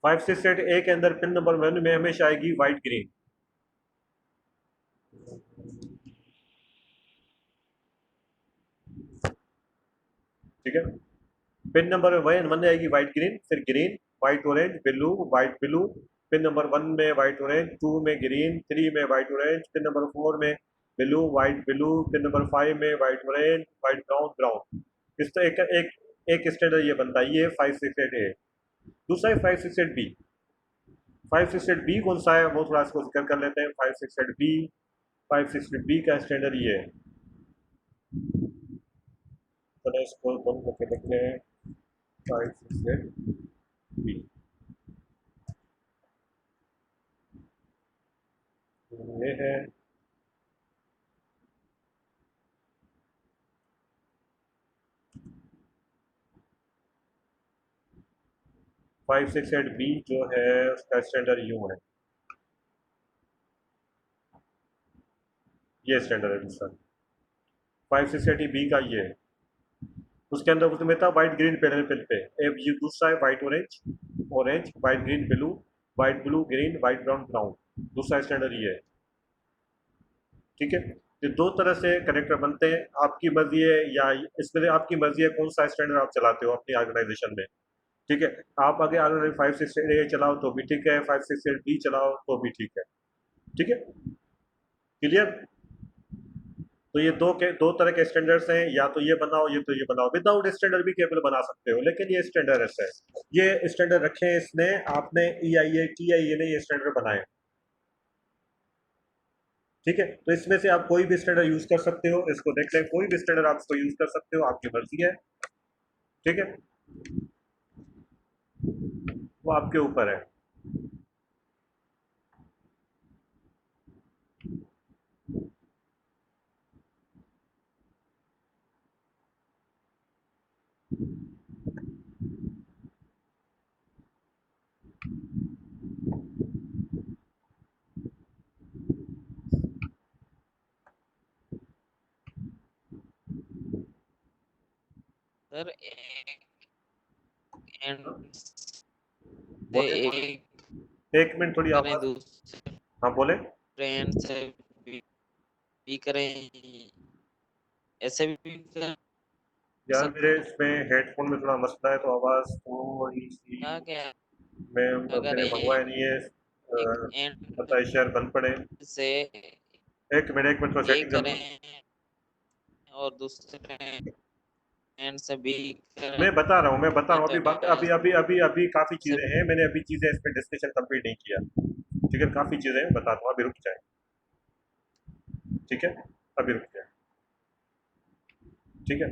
568A के अंदर पिन नंबर 1 में हमेशा आएगी वाइट ग्रीन। ठीक है, पिन नंबर 1 आएगी वाइट ग्रीन, फिर green, white orange, blue, white blue. Pin number 1 में वाइट ऑरेंज, 2 में ग्रीन, 3 में वाइट ऑरेंज, पिन नंबर 4 में blue, white blue, pin number 5 में white orange, white brown brown. इस तो एक स्टैंडर्ड ये बनता है, ये 568A। दूसरा है 568B। 568B कौन सा है वो थोड़ा इसको जिक्र कर लेते हैं। 568B, 568B का स्टैंडर्ड ये है, तो इसको बंद करके देखते हैं। 568B ये है। फाइव सिक्स एट बी जो है उसका स्टैंडर्ड यूं है, ये स्टैंडर्ड है दूसरा। 568B का ये है, उसके अंदर उसमें था वाइट ग्रीन पैनल पे। ये दूसरा है white orange, orange white green blue, white blue green, white brown brown, दूसरा स्टैंडर्ड ये है। ठीक है, ये दो तरह से कनेक्टर बनते हैं, आपकी मर्जी है या इसमें आपकी मर्जी है कौन सा स्टैंडर्ड आप चलाते हो अपनी ऑर्गेनाइजेशन में। ठीक है, आप अगर ऑर्गेनाइज 568A चलाओ तो भी ठीक है, 568B चलाओ तो भी ठीक है। ठीक है, क्लियर। तो ये दो तरह के स्टैंडर्ड्स हैं, या तो ये बनाओ या तो ये बनाओ। विदाउट स्टैंडर्ड भी केबल बना सकते हो, लेकिन ये स्टैंडर्ड है, ये स्टैंडर्ड रखे हैं इसने, आपने EIA TIA ने ये स्टैंडर्ड बनाए। ठीक है, तो इसमें से आप कोई भी स्टैंडर्ड यूज कर सकते हो, इसको देख लें, कोई भी स्टैंडर्ड आप इसको यूज कर सकते हो, आपकी मर्जी है। ठीक है, वो आपके ऊपर है। सर एक एंड से बोले एक मिनट, थोड़ी करें आवाज। दूसरे हाँ बोले। एंड से भी करें, ऐसे भी कर यार सकते मेरे हैं। इसमें हेडफोन में थोड़ा मसला है, तो आवाज थोड़ी सी, क्या क्या मैं अगर मैंने मंगवाया नहीं है, एक एंड पता है शायद बंद पड़े। से एक मिनट थोड़ा ए सेटिंग कर लूँ। करें और दूसरे एंड से बी करें मैं बता रहा हूँ तो अभी अभी अभी अभी अभी काफ़ी चीज़ें हैं, मैंने अभी चीज़ें इस पर डिस्कशन कंप्लीट नहीं किया। ठीक है, काफ़ी चीज़ें हैं, बताता हूँ, अभी रुक जाए। ठीक है, अभी रुक जाए। ठीक है,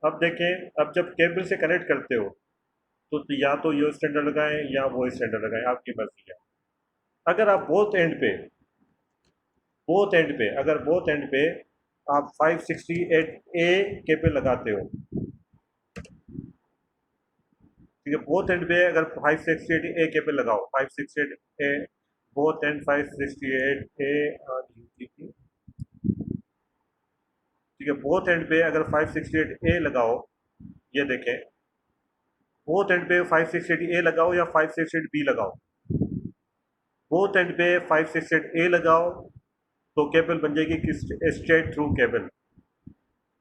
अब देखें, अब जब केबल से कनेक्ट करते हो तो या तो ये स्टैंडर्ड लगाएं या वो स्टैंडर्ड लगाएं, आपकी मर्जी है। अगर आप बोथ एंड पे आप 568A केबल लगाते हो, ठीक है, बोथ एंड पे अगर 568A केबल लगाओ, 568A बोथ एंड 568A, ठीक है, बोथ एंड पे अगर 568A लगाओ, ये देखें, बोथ एंड पे 568A लगाओ या 568B लगाओ, बोथ एंड पे 568A लगाओ तो केबल बन जाएगी स्ट्रेट थ्रू केबल।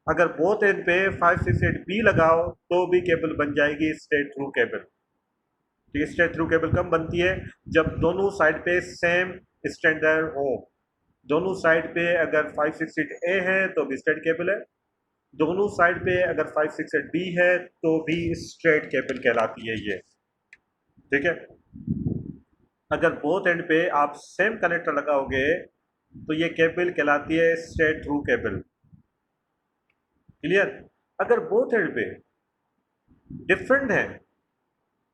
अगर बोथ एंड पे 568B लगाओ तो भी केबल बन जाएगी स्ट्रेट थ्रू केबल। ठीक है, स्ट्रेट थ्रू केबल कब बनती है? जब दोनों साइड पे सेम स्टैंडर्ड हो। दोनों साइड पे अगर 568A है तो भी स्ट्रेट केबल है, दोनों साइड पे अगर 568B है तो भी स्ट्रेट केबल कहलाती है ये। ठीक है, अगर बोथ एंड पे आप सेम कनेक्टर लगाओगे तो ये केबल कहलाती है स्ट्रेट थ्रू केबल। क्लियर? अगर बोथ एंड पे डिफरेंट है,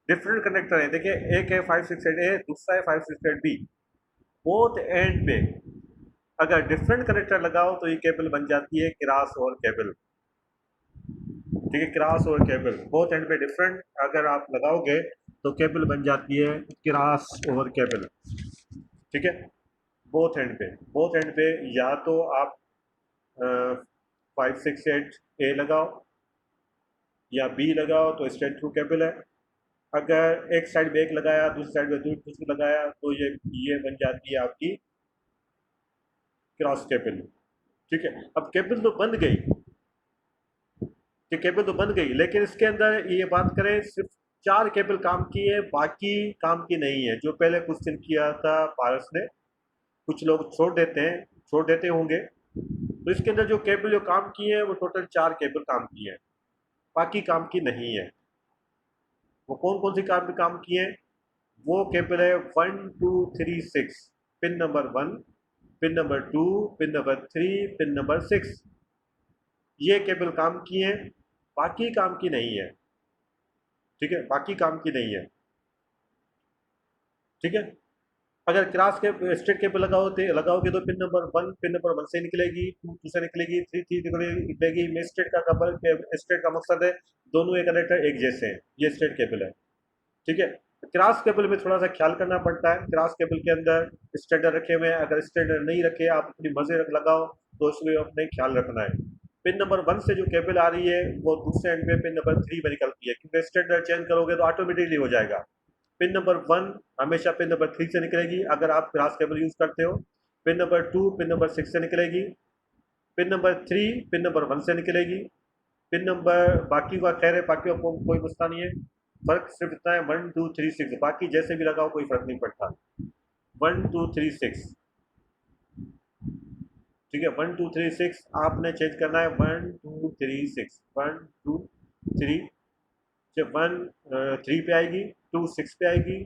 डिफरेंट कनेक्टर है, देखिए एक है 568A, दूसरा है 568B, बोथ एंड पे अगर डिफरेंट कनेक्टर लगाओ तो ये केबल बन जाती है क्रॉस ओवर केबल। ठीक है, cross over cable, both and पे डिफरेंट अगर आप लगाओगे तो केबल बन जाती है क्रॉस ओवर केबल। ठीक है, बोथ एंड पे या तो आप 568A लगाओ या B लगाओ तो स्ट्रेट थ्रू केबल है। अगर एक साइड में एक लगाया, दूसरी साइड में दूसरी लगाया तो ये बन जाती है आपकी क्रॉस केबल। ठीक है, अब केबल तो बन गई, कि केबल तो बन गई, लेकिन इसके अंदर ये बात करें सिर्फ 4 केबल काम की है, बाकी काम की नहीं है। जो पहले क्वेश्चन किया था पारस ने, कुछ लोग छोड़ देते होंगे, तो इसके अंदर जो केबल जो काम की है वो टोटल 4 केबल काम की है, बाकी काम की नहीं है। वो कौन कौन सी काम की है? वो केबल है 1 2 3 6, pin number 1, pin number 2, pin number 3, pin number 6, ये केबल काम की है, बाकी काम की नहीं है। ठीक है, बाकी काम की नहीं है। ठीक है, अगर क्रॉस के स्ट्रेट केबल लगाओगे तो पिन नंबर 1 पिन नंबर 1 से निकलेगी, 2 2 से निकलेगी, 3 3 निकलेगी। में स्ट्रेट का केबल, स्ट्रेट का मकसद है दोनों एक कनेक्टर एक जैसे हैं, ये स्ट्रेट केबल है। ठीक है, क्रॉस केबल में थोड़ा सा ख्याल करना पड़ता है। क्रॉस केबल के अंदर स्टैंडर रखे हुए हैं, अगर स्टैंडर नहीं रखे आप अपनी मर्जी लगाओ तो उसमें अपने ख्याल रखना है। पिन नंबर 1 से जो केबल आ रही है वो दूसरे एंड में पिन नंबर 3 में निकलती है, क्योंकि स्टैंडर चेंज करोगे तो ऑटोमेटिकली हो जाएगा। पिन नंबर 1 हमेशा पिन नंबर 3 से निकलेगी अगर आप क्रॉस केबल यूज करते हो। पिन नंबर 2 पिन नंबर 6 से निकलेगी। पिन नंबर 3 पिन नंबर 1 से निकलेगी। पिन नंबर बाकी का खैर है, बाकी को कोई मसला नहीं है, फर्क सिर्फ इतना है 1 2 3 6, बाकी जैसे भी लगाओ कोई फर्क नहीं पड़ता। 1 2 3 6, ठीक है, 1 2 3 6 आपने चेंज करना है। 1 2 3 6, 1 2 3, जब 1 3 पे आएगी, 2 6 पे आएगी,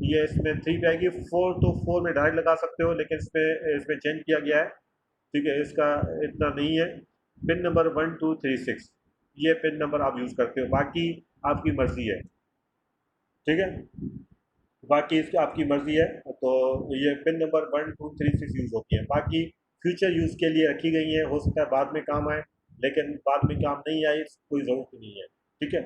ये इसमें 3 पे आएगी। 4 तो 4 में डायरेक्ट लगा सकते हो, लेकिन इसमें चेंज किया गया है। ठीक है, इसका इतना नहीं है। पिन नंबर 1 2 3 6, ये पिन नंबर आप यूज़ करते हो, बाकी आपकी मर्ज़ी है। ठीक है, बाकी इसकी आपकी मर्ज़ी है। तो ये पिन नंबर 1 2 3 6 यूज़ होती है, बाकी फ्यूचर यूज़ के लिए रखी गई हैं, हो सकता है बाद में काम आए, लेकिन बाद में काम नहीं आए कोई ज़रूरत नहीं है। ठीक है,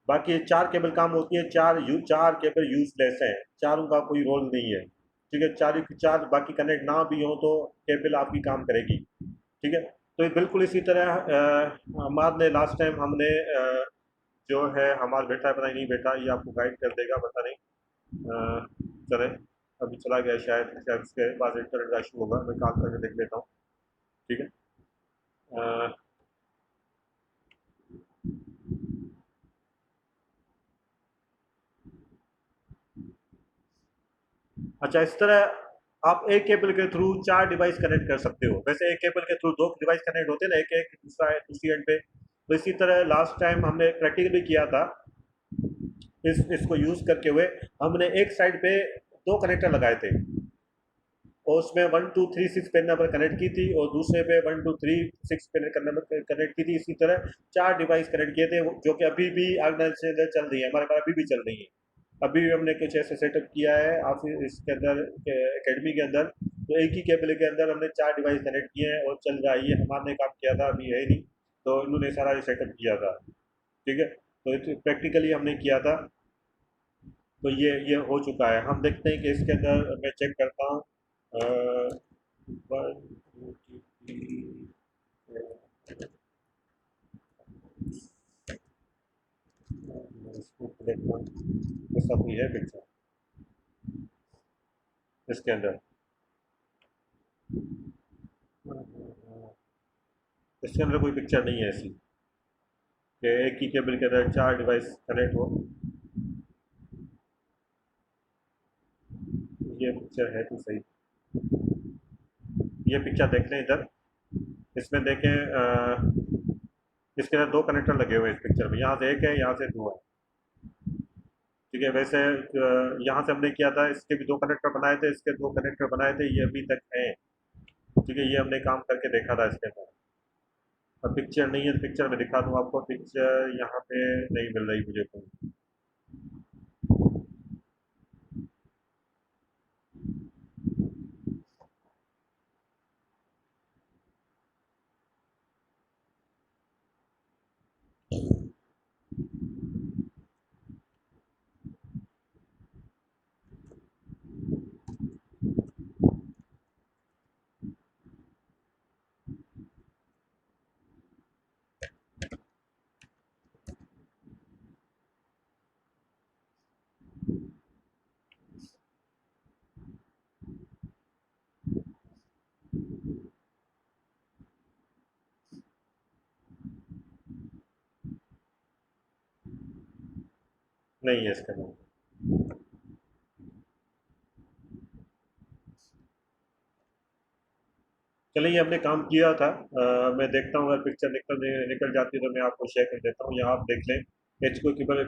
बाकी 4 केबल काम होती है, 4 केबल यूजलेस हैं, चारों का कोई रोल नहीं है। ठीक है, 4 की 4 बाकी कनेक्ट ना भी हो तो केबल आपकी काम करेगी। ठीक है, तो ये बिल्कुल इसी तरह हमारे ने लास्ट टाइम हमने जो है हमारा बेटा, पता नहीं बेटा ये आपको गाइड कर देगा, पता नहीं। चले, अभी चला गया शायद, शायद उसके पास इंटरनेट का इशू होगा, मैं कॉल करके देख लेता हूँ। ठीक है, अ, अच्छा, इस तरह आप एक केबल के थ्रू 4 डिवाइस कनेक्ट कर सकते हो। वैसे एक केबल के थ्रू 2 डिवाइस कनेक्ट होते हैं ना, एक एक दूसरा है दूसरी एंड पे। तो इसी तरह लास्ट टाइम हमने प्रैक्टिकल भी किया था, इसको यूज़ करके हुए हमने एक साइड पे 2 कनेक्टर लगाए थे और उसमें 1 2 3 6 पिन नंबर कनेक्ट की थी, और दूसरे पे 1 2 3 6 पिन नंबर कनेक्ट की थी। इसी तरह 4 डिवाइस कनेक्ट किए थे, जो कि अभी भी ऑर्गेनाइजेशन चल रही है, हमारे पास अभी भी चल रही है। अभी भी हमने कुछ ऐसे सेटअप किया है ऑफिस इसके अंदर, एकेडमी के अंदर, तो एक ही केबल के अंदर हमने 4 डिवाइस कनेक्ट किए हैं और चल रहा है। ये हमारे काम किया था, अभी है नहीं, तो इन्होंने सारा ये सेटअप किया था। ठीक है, तो प्रैक्टिकली हमने किया था, तो ये हो चुका है। हम देखते हैं कि इसके अंदर मैं चेक करता हूँ। 1 2 3 ऐसा कोई है पिक्चर इसके अंदर? इसके अंदर कोई पिक्चर नहीं है ऐसी कि एक ही केबल के अंदर 4 डिवाइस कनेक्ट हो। ये पिक्चर है तो सही, ये पिक्चर देख लें इधर, इसमें देखें इसके अंदर 2 कनेक्टर लगे हुए हैं इस पिक्चर में, यहाँ से एक है, यहाँ से 2 है। ठीक है, वैसे यहाँ से हमने किया था, इसके भी 2 कनेक्टर बनाए थे, इसके 2 कनेक्टर बनाए थे, ये अभी तक हैं। ठीक है, ये हमने काम करके देखा था इसके अंदर। अब पिक्चर नहीं है, पिक्चर में दिखा दूँ आपको, पिक्चर यहाँ पे नहीं मिल रही मुझे कोई। नहीं है इसके अंदर। चलिए ये हमने काम किया था। मैं देखता हूँ अगर पिक्चर निकल जाती है तो मैं आपको शेयर कर देता हूँ, या आप देख लें। एच को केवल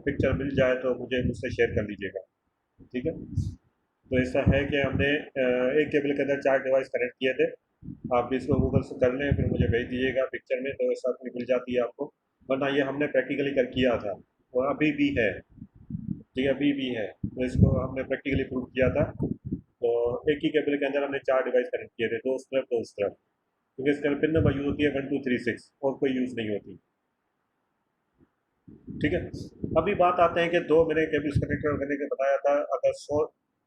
पिक्चर मिल जाए तो मुझे मुझसे शेयर कर लीजिएगा, ठीक है। तो ऐसा है कि हमने एक केबल के अंदर 4 डिवाइस कनेक्ट किए थे। आप भी इसको गूगल से कर लें, फिर मुझे भेज दीजिएगा पिक्चर में, तो ऐसा मिल जाती है आपको। वरना ये हमने प्रैक्टिकली कर किया था और अभी भी है, ठीक है, अभी भी है। तो इसको हमने प्रैक्टिकली प्रूव किया था। तो एक ही केबल के अंदर हमने 4 डिवाइस कनेक्ट किए थे, दो उस तरफ दो उस तरफ, क्योंकि इसका पिन नंबर यूज़ होती है 1236 और कोई यूज़ नहीं होती, ठीक है। अभी बात आते हैं कि दो मैंने केबल्स कनेक्टर करने के बताया था। अगर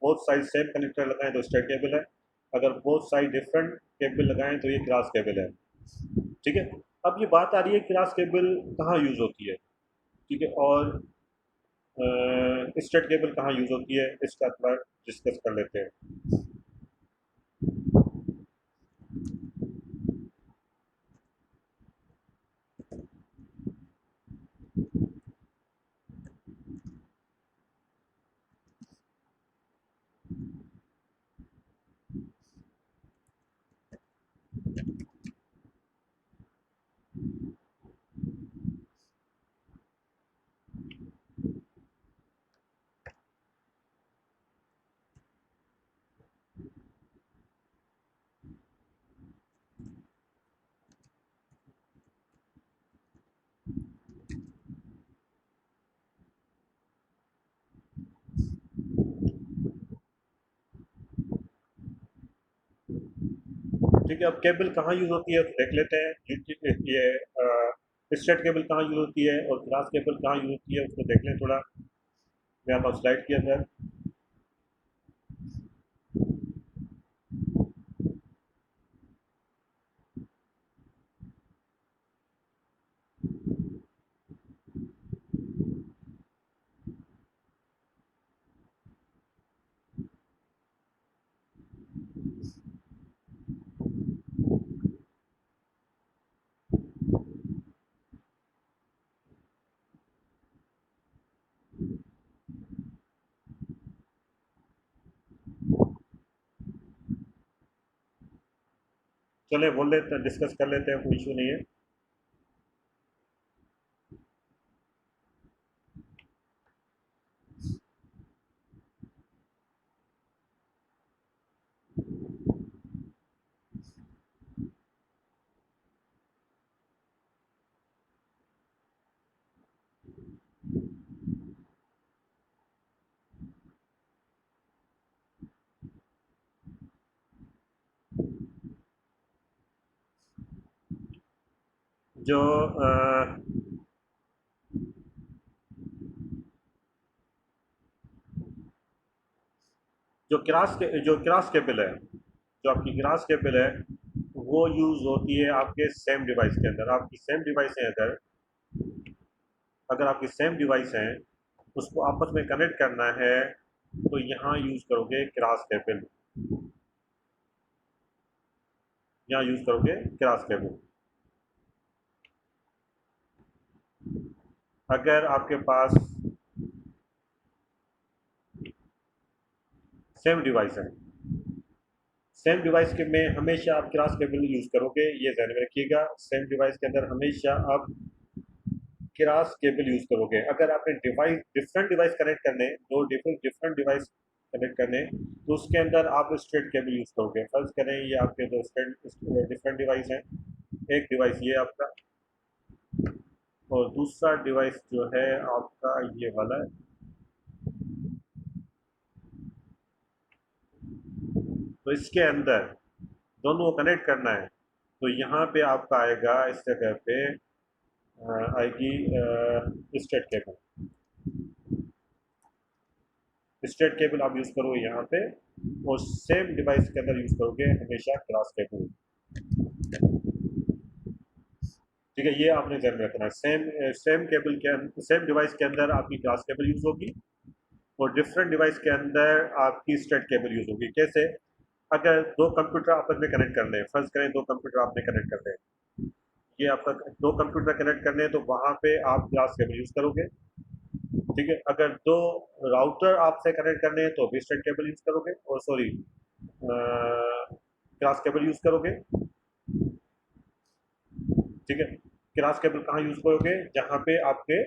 बोथ साइड सेम कनेक्टर लगाएं तो स्ट्रेट केबल है, अगर बोथ साइड डिफरेंट केबल लगाएं तो ये क्रॉस केबल है, ठीक है। अब ये बात आ रही है क्रॉस केबल कहाँ यूज़ होती है, ठीक है, और स्ट्रेट केबल कहाँ यूज़ होती है, इसका थोड़ा डिस्कस कर लेते हैं। ठीक है, अब केबल कहाँ यूज़ होती है तो देख लेते हैं। ये स्ट्रेट केबल कहाँ यूज़ होती है और क्रॉस केबल कहाँ यूज़ होती है, उसको देख लें थोड़ा। मैं आता हूँ स्लाइड के अंदर। चले बोल लेते हैं, डिस्कस कर लेते हैं, कोई इशू नहीं है। जो जो क्रॉस केबल है, जो आपकी क्रॉस केबल है, वो यूज़ होती है आपके सेम डिवाइस के अंदर। आपकी सेम डिवाइस है, अगर अगर आपकी सेम डिवाइस है, उसको आपस में कनेक्ट करना है तो यहाँ यूज़ करोगे क्रॉस केबल, यहाँ यूज़ करोगे क्रॉस केबल। अगर आपके पास सेम डिवाइस है, सेम डिवाइस के में हमेशा आप क्रॉस केबल यूज़ करोगे, ये ध्यान में रखिएगा। सेम डिवाइस के अंदर हमेशा आप क्रॉस केबल यूज़ करोगे। अगर आपने डिफरेंट डिवाइस कनेक्ट करने, दो डिफरेंट डिवाइस कनेक्ट करने, तो उसके अंदर आप स्ट्रेट केबल यूज़ करोगे। फर्ज करें ये आपके दो डिफरेंट डिवाइस हैं, एक डिवाइस ये आपका और दूसरा डिवाइस जो है आपका ये वाला है। तो इसके अंदर दोनों को कनेक्ट करना है, तो यहाँ पे आपका आएगा इस जगह पे आएगी स्ट्रेट केबल। स्ट्रेट केबल आप यूज़ करोगे यहाँ पे, और सेम डिवाइस के अंदर यूज़ करोगे हमेशा क्रॉस केबल, ठीक है। ये आपने ध्यान में रखना है। सेम डिवाइस के अंदर आपकी क्रॉस केबल यूज़ होगी और डिफरेंट डिवाइस के अंदर आपकी स्ट्रेट केबल यूज़ होगी। कैसे? अगर दो कंप्यूटर आपस में कनेक्ट करने हैं, फर्ज करें दो कंप्यूटर आपने कनेक्ट करने हैं, ये आपका दो कंप्यूटर कनेक्ट करने हैं, तो वहाँ पे आप क्रॉस केबल यूज़ करोगे, ठीक है। अगर दो राउटर आपसे कनेक्ट करने हैं तो भी स्ट्रेट केबल यूज़ करोगे, और सॉरी क्रॉस केबल यूज करोगे, ठीक है। क्रॉस केबल कहाँ यूज करोगे, जहाँ पे आपके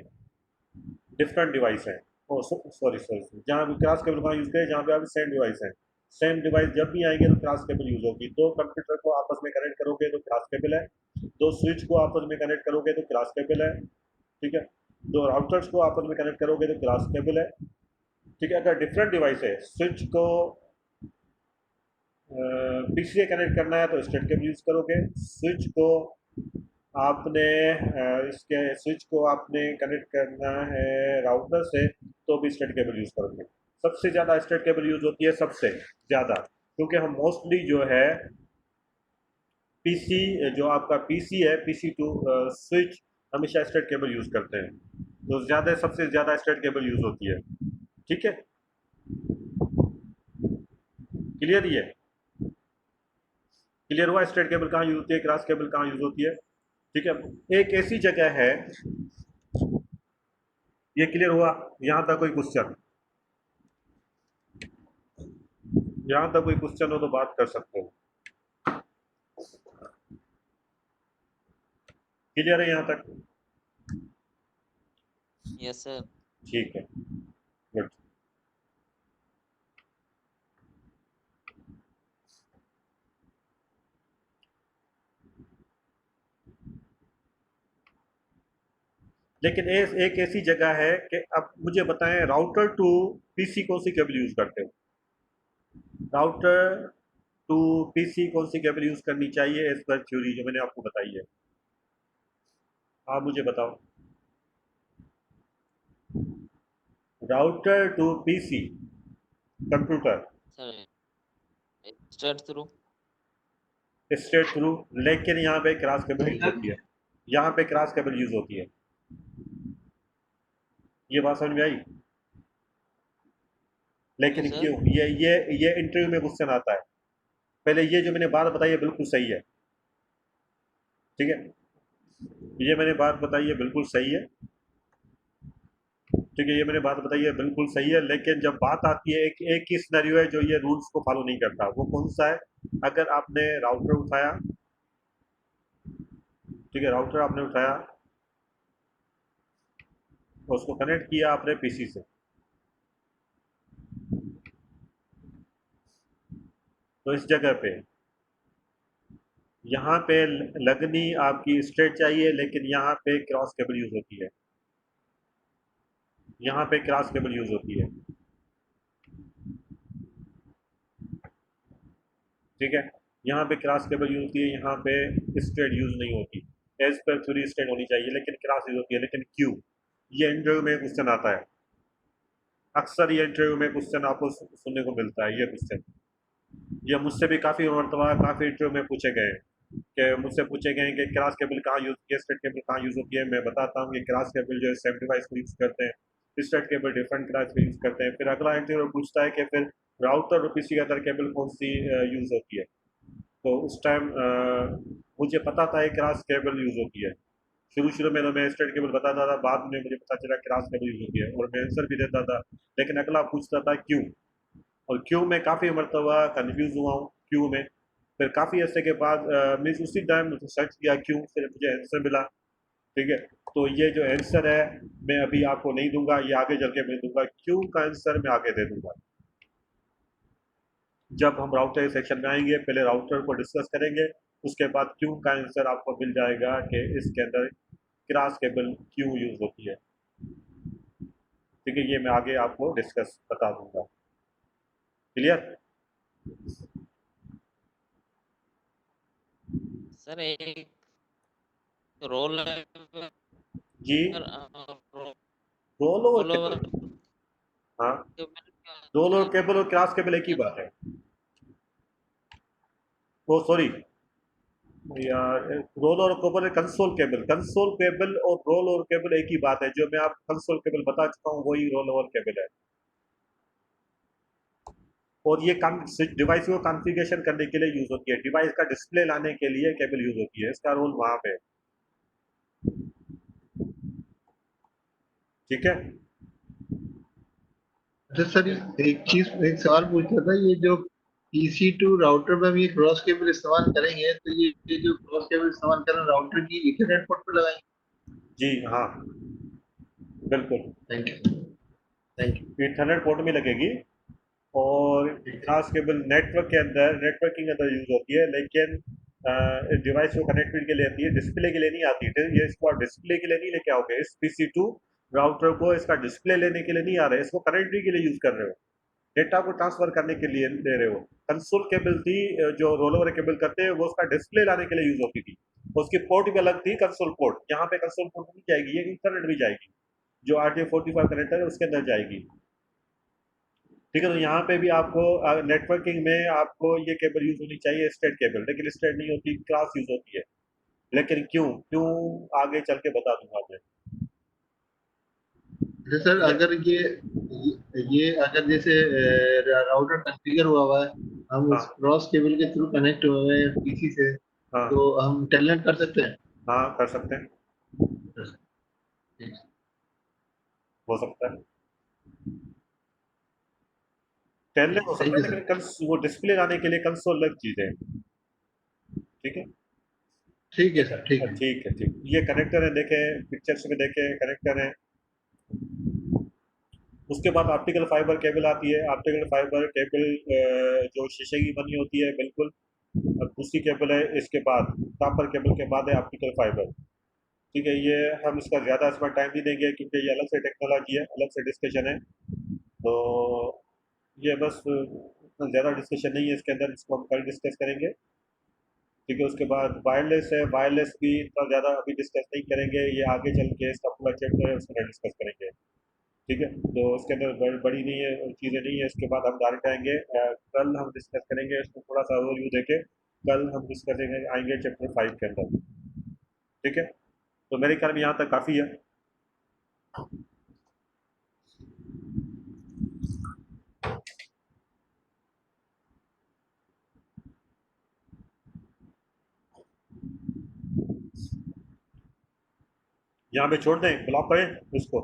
डिफरेंट डिवाइस हैं, सॉरी सॉरी, जहाँ भी क्रॉस केबल कहाँ यूज करें, जहाँ पे आपके सेम डिवाइस हैं। सेम डिवाइस जब भी आएंगे तो क्रॉस केबल यूज होगी। दो कंप्यूटर को आपस में कनेक्ट करोगे तो क्रॉस केबल है, दो स्विच को आपस में कनेक्ट करोगे तो क्रॉस केबल है, ठीक है। दो राउटर्स को आपस में कनेक्ट करोगे तो क्रॉस केबल है, ठीक है। अगर डिफरेंट डिवाइस है, स्विच को पीसी से कनेक्ट करना है तो स्ट्रेट केबल यूज करोगे, स्विच को आपने इसके स्विच को आपने कनेक्ट करना है राउटर से तो भी स्ट्रेट केबल यूज करोगे। सबसे ज़्यादा स्ट्रेट केबल यूज होती है, सबसे ज़्यादा, क्योंकि हम मोस्टली जो है पीसी, जो आपका पीसी है, पीसी टू स्विच, हमेशा स्ट्रेट केबल यूज करते हैं, तो ज़्यादा सबसे ज़्यादा स्ट्रेट केबल यूज होती है, ठीक है। क्लियर ही है, क्लियर हुआ स्ट्रेट केबल कहाँ यूज होती है, क्रॉस केबल कहाँ यूज होती है, ठीक है। एक ऐसी जगह है, ये क्लियर हुआ, यहाँ तक कोई क्वेश्चन, यहाँ तक कोई क्वेश्चन हो तो बात कर सकते हो, क्लियर है यहाँ तक? Yes sir. ठीक है, गुड। लेकिन एक ऐसी जगह है कि अब मुझे बताएं, राउटर टू पीसी कौन सी केबल यूज करते हो, राउटर टू पीसी कौन सी केबल यूज करनी चाहिए एज पर थ्योरी जो मैंने आपको बताई है, आप मुझे बताओ। Router to PC computer, sir straight through. Straight through, लेकिन यहाँ पे क्रॉस केबल यूज होती है, यहाँ पे क्रॉस केबल यूज होती है, ये बात समझ में आई? लेकिन जी सर। क्यों, ये इंटरव्यू में क्वेश्चन आता है। पहले ये जो मैंने बात बताई है बिल्कुल सही है, ठीक है, ये मैंने बात बताई है बिल्कुल सही है, ठीक है, ये मैंने बात बताई है बिल्कुल सही है, लेकिन जब बात आती है, एक ही सिनेरियो है जो ये रूल्स को फॉलो नहीं करता, वो कौन सा है? अगर आपने राउटर उठाया, ठीक है, राउटर आपने उठाया, उसको कनेक्ट किया आपने पीसी से, तो इस जगह पे यहाँ पे लगनी आपकी स्ट्रेट चाहिए, लेकिन यहाँ पे क्रॉस केबल यूज होती है, यहाँ पे क्रॉस केबल यूज होती है, ठीक है। यहाँ पे क्रॉस केबल यूज होती है, यहाँ पे स्ट्रेट यूज नहीं होती, एज पर थ्योरी स्ट्रेट होनी चाहिए, लेकिन क्रॉस यूज होती है। लेकिन क्यों, ये इंटरव्यू में क्वेश्चन आता है, अक्सर ये इंटरव्यू में क्वेश्चन आपको सुनने को मिलता है, ये क्वेश्चन ये मुझसे भी काफ़ी मरतबा काफ़ी इंटरव्यू में पूछे गए हैं, कि मुझसे पूछे गए हैं कि क्रॉस केबल कहाँ यूज होती है, स्ट्रेट केबल कहाँ यूज होती है। मैं बताता हूँ कि क्रॉस केबल जो है सेम डिवाइस को यूज करते हैं, स्ट्रेट केबल डिफरेंट डिवाइस को यूज करते हैं। फिर अगला इंटरव्यू पूछता है कि फिर राउटर और पीसी के अंदर केबल कौन सी यूज होती है, तो उस टाइम मुझे पता था ये क्रॉस केबल यूज होती है। शुरू शुरू में तो मैं स्ट्रेट केबल बताता था, बाद में मुझे पता चला क्रॉस केबल यूज होती है, और मैं आंसर भी देता था, लेकिन अगला पूछता था क्यों, और क्यों में काफ़ी मरतबा कन्फ्यूज हुआ हूँ क्यों में। फिर काफ़ी अर्से के बाद मीन्स उसी टाइम सर्च किया क्यों, फिर मुझे आंसर मिला, ठीक है। तो ये जो आंसर है मैं अभी आपको नहीं दूंगा, ये आगे चल के मैं दूंगा, क्यों का आंसर मैं आगे दे दूंगा जब हम राउटर सेक्शन में आएंगे। पहले राउटर को डिस्कस करेंगे, उसके बाद क्यों का आंसर आपको मिल जाएगा कि इसके अंदर क्रॉस केबल क्यों यूज होती है, ठीक है। ये मैं आगे आपको डिस्कस बता दूंगा, क्लियर? सर एक रोल जी, roll over roll over cable, हाँ, रोल ओवर केबल और क्रॉस केबल एक ही बात है। वो सॉरी यार, roll over cable, console cable और रोल ओवर केबल एक ही बात है। जो मैं आप कंसोल केबल बता चुका हूँ वही रोल ओवर केबल है, और ये डिवाइस को कॉन्फ़िगरेशन करने के लिए यूज होती है, डिवाइस का डिस्प्ले लाने के लिए केबल यूज होती है, इसका रोल वहां पे, ठीक है। अच्छा सर, एक चीज, एक सवाल पूछना था, ये जो EC2 राउटर में हम ये क्रॉस केबल इस्तेमाल करेंगे, तो ये जो क्रॉस केबल इस्तेमाल कर रहे हैं राउटर की इथरनेट पोर्ट पे लगाएंगे। जी हाँ, बिल्कुल thank you, thank you. Ethernet port में लगेगी। और क्लास केबल नेटवर्क के अंदर, नेटवर्किंग के अंदर यूज होती है, लेकिन डिवाइस को कनेक्टिविटी के लिए आती है, डिस्प्ले के लिए नहीं आती है। ये इसको आप डिस्प्ले के लिए नहीं लेके आओगे, इस PC2 राउटर को इसका डिस्प्ले लेने के लिए नहीं आ रहे, इसको कनेक्टिविटी के लिए यूज कर रहे हो, डेटा को ट्रांसफर करने के लिए ले रहे हो। कंसोल केबल थी जो रोल ओवर केबल करते हैं, वो उसका डिस्प्ले लाने के लिए यूज होती थी, उसकी पोर्ट भी अलग थी, कंसोल पोर्ट। यहाँ पे कंसोल पोर्ट नहीं जाएगी, ये इंटरनेट भी जाएगी, जो RJ45 कनेक्टर है उसके अंदर जाएगी। ठीक है, तो यहाँ पे भी आपको नेटवर्किंग में आपको ये केबल यूज होनी चाहिए, स्ट्रेट केबल, लेकिन स्ट्रेट नहीं होती, क्लास यूज होती है। लेकिन क्यों क्यों आगे चल के बता दूंगा मैं। अच्छा सर, अगर ये अगर जैसे राउटर कॉन्फ़िगर हुआ है, हम हाँ उस क्रॉस केबल के थ्रू कनेक्ट हुए हैं पीसी से, हाँ तो हम टेलनेट कर सकते हैं? हाँ, कर सकते हैं, ठीक। हो सकता है, टेलनेट हो सकता थैंक है, यू लेकिन सर। कल वो डिस्प्ले लाने के लिए कंसोल अलग चीज है। ठीक है, ठीक है सर, ठीक है। ठीक है, ठीक। ये कनेक्टर है, देखें पिक्चर्स में, देखें कनेक्टर है। उसके बाद ऑप्टिकल फाइबर केबल आती है, ऑप्टिकल फाइबर केबल जो शीशे की बनी होती है, बिल्कुल। अब दूसरी केबल है इसके बाद, कॉपर केबल के बाद है ऑप्टिकल फाइबर। ठीक है, ये हम इसका ज़्यादा इसमें टाइम नहीं देंगे, क्योंकि ये अलग से टेक्नोलॉजी है, अलग से डिस्कशन है। तो ये बस ज़्यादा डिस्कशन नहीं है इसके अंदर, इसको हम कल डिस्कस करेंगे। ठीक है, उसके बाद वायरलेस है, वायरलेस भी इतना ज़्यादा अभी डिस्कस नहीं करेंगे, ये आगे चल के इसका पूरा चैप्टर है, उसमें डिस्कस करेंगे। ठीक है, तो उसके अंदर बड़ी नहीं है, चीज़ें नहीं है। इसके बाद हम डायरेक्ट आएंगे, कल हम डिस्कस करेंगे इसको, थोड़ा सा ओवरव्यू देके कल हम डिस्कस करेंगे, आएंगे चैप्टर 5 के अंदर। ठीक है, तो मेरे ख्याल में यहाँ तक काफ़ी है। यहाँ पे छोड़ दें, ब्लॉक करें इसको।